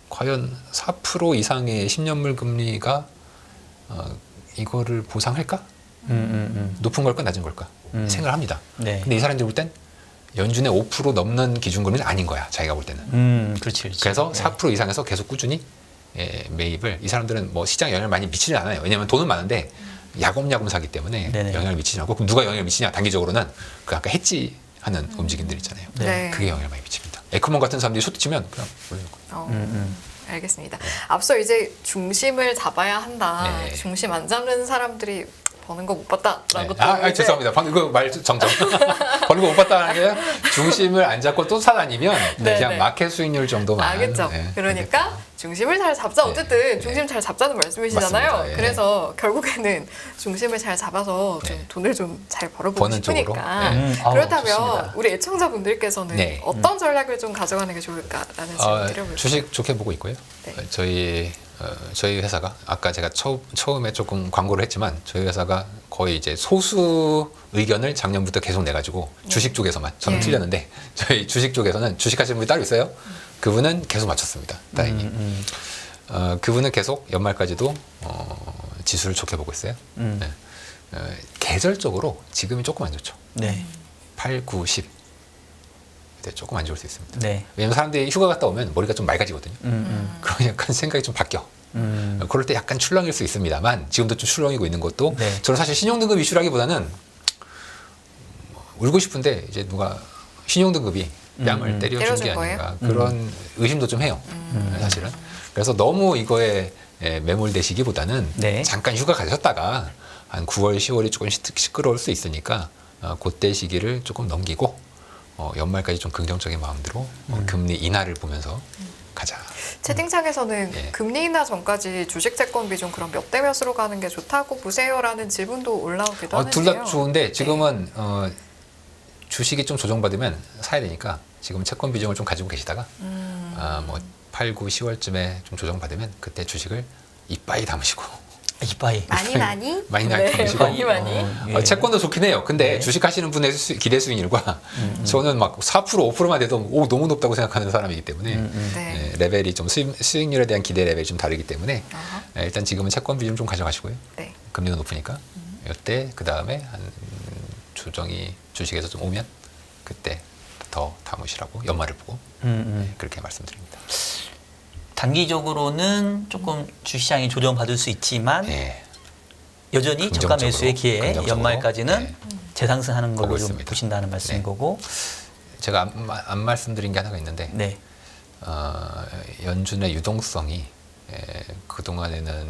과연 4% 이상의 10년물 금리가 이거를 보상할까? 높은 걸까 낮은 걸까? 생각을 합니다. 네. 근데 이 사람들이 볼 땐 연준의 5% 넘는 기준금리는 아닌 거야. 자기가 볼 때는. 그렇지, 그렇지. 그래서 네. 4% 이상에서 계속 꾸준히 매입을 이 사람들은 뭐 시장 영향을 많이 미치지 않아요. 왜냐하면 돈은 많은데 야금야금 사기 때문에 네네. 영향을 미치지 않고 그럼 누가 영향을 미치냐? 단기적으로는 그 아까 해지하는 움직임들 있잖아요. 네. 그게 영향을 많이 미칩니다. 에크먼 같은 사람들이 쏟치면 그냥 올려놓고. 알겠습니다. 앞서 이제 중심을 잡아야 한다. 네. 중심 안 잡는 사람들이 버는 거 못 봤다라고 또 이제 죄송합니다. 방금 그 말 정정. 버는 거 못 봤다는 게 중심을 안 잡고 또 사다니면 네, 그냥 네. 마켓 수익률 정도만. 알겠죠. 네, 그러니까 중심을 잘 잡자. 네, 어쨌든 네. 중심 잘 잡자는 말씀이시잖아요. 맞습니다. 예. 그래서 결국에는 중심을 잘 잡아서 좀 네. 돈을 좀 잘 벌어보고 버는 쪽으로. 싶으니까 네. 그렇다면 좋습니다. 우리 애청자분들께서는 네. 어떤 전략을 좀 가져가는 게 좋을까라는 질문 드려볼게요. 주식 좋게 보고 있고요. 네. 저희 회사가 아까 제가 처음에 조금 광고를 했지만 저희 회사가 거의 이제 소수 의견을 작년부터 계속 내가지고 주식 쪽에서만 저는 네. 틀렸는데 저희 주식 쪽에서는 주식하시는 분이 따로 있어요. 그분은 계속 맞췄습니다. 다행히. 그분은 계속 연말까지도 지수를 좋게 보고 있어요. 네. 계절적으로 지금이 조금 안 좋죠. 네. 8, 9, 10. 그때 조금 안 좋을 수 있습니다. 네. 왜냐면 사람들이 휴가 갔다 오면 머리가 좀 맑아지거든요. 그럼 약간 생각이 좀 바뀌어. 그럴 때 약간 출렁일 수 있습니다만 지금도 좀 출렁이고 있는 것도 네. 저는 사실 신용등급 이슈라기보다는 울고 싶은데 이제 누가 신용등급이 뺨을 때려준 때려준 게 거예요? 아닌가 그런 의심도 좀 해요. 사실은. 그래서 너무 이거에 매몰되시기보다는 네. 잠깐 휴가 가셨다가 한 9월, 10월이 조금 시끄러울 수 있으니까 그때 시기를 조금 넘기고 연말까지 좀 긍정적인 마음대로 금리 인하를 보면서 가자. 채팅창에서는 예. 금리 인하 전까지 주식 채권 비중 그럼 몇 대 몇으로 가는 게 좋다고 보세요라는 질문도 올라오기도 하는데요. 둘 다 좋은데 지금은 주식이 좀 조정받으면 사야 되니까 지금 채권 비중을 좀 가지고 계시다가 뭐 8, 9, 10월쯤에 좀 조정받으면 그때 주식을 이빠이 담으시고 이빠이. 많이 많이 담으시고 예. 채권도 좋긴 해요. 근데 네. 주식 하시는 분의 기대 수익률과 저는 막 4%, 5%만 돼도 너무 높다고 생각하는 사람이기 때문에 네. 레벨이 좀 수익률에 대한 기대 레벨이 좀 다르기 때문에 아하. 일단 지금은 채권 비중 좀 가져가시고요. 네. 금리도 높으니까 이때 그 다음에 한 조정이 주식에서 좀 오면 그때 더 담으시라고 연말을 보고 그렇게 말씀드립니다. 단기적으로는 조금 주시장이 조정받을 수 있지만 예. 여전히 저가 긍정적으로, 매수의 기회에 긍정적으로. 연말까지는 네. 재상승하는 걸로 보고 좀 있습니다. 보신다는 말씀인 네. 거고. 제가 안 말씀드린 게 하나가 있는데 네. 연준의 유동성이 그동안에는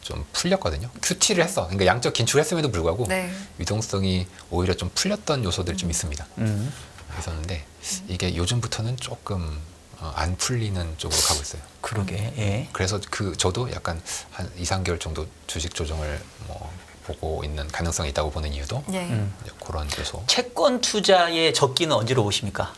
좀 풀렸거든요. QT를 했어. 그러니까 양적 긴축을 했음에도 불구하고 네. 유동성이 오히려 좀 풀렸던 요소들이 좀 있습니다. 음. 있었는데 이게 요즘부터는 조금 안 풀리는 쪽으로 가고 있어요. 그러게. 예. 그래서 저도 약간 한 2, 3개월 정도 주식 조정을 뭐 보고 있는 가능성이 있다고 보는 이유도 예. 그런 요소. 채권 투자의 적기는 언제로 보십니까?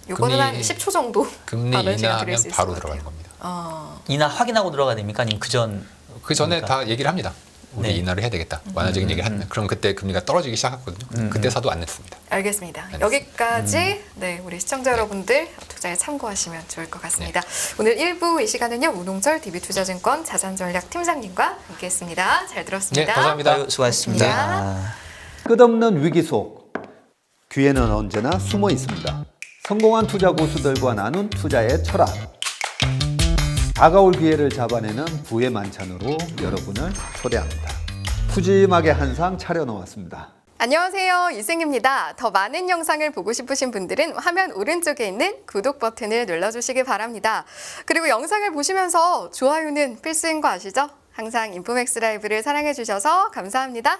요거는 한 금리- 10초 정도 금리 받은 시간 드릴 인하하면 수 있을 바로 것 들어가는 같아요. 겁니다. 인하 확인하고 들어가야 됩니까? 아니면 그전 그 전에 그러니까. 다 얘기를 합니다. 우리 네. 인하를 해야 되겠다. 완화적인 얘기를 하면 그럼 그때 금리가 떨어지기 시작하거든요. 그때 사도 안 냈습니다. 알겠습니다. 알겠습니다. 여기까지 네, 우리 시청자 여러분들 투자에 참고하시면 좋을 것 같습니다. 오늘 1부 이 시간은요. 우농철 DB투자증권 자산전략 팀장님과 함께했습니다. 잘 들었습니다. 네, 감사합니다. 아유, 수고하셨습니다. 네. 끝없는 위기 속 기회는 언제나 숨어 있습니다. 성공한 투자 고수들과 나눈 투자의 철학. 다가올 기회를 잡아내는 부의 만찬으로 여러분을 초대합니다. 푸짐하게 한 상 차려놓았습니다. 안녕하세요. 이승입니다. 더 많은 영상을 보고 싶으신 분들은 화면 오른쪽에 있는 구독 버튼을 눌러주시기 바랍니다. 그리고 영상을 보시면서 좋아요는 필수인 거 아시죠? 항상 인포맥스 라이브를 사랑해 주셔서 감사합니다.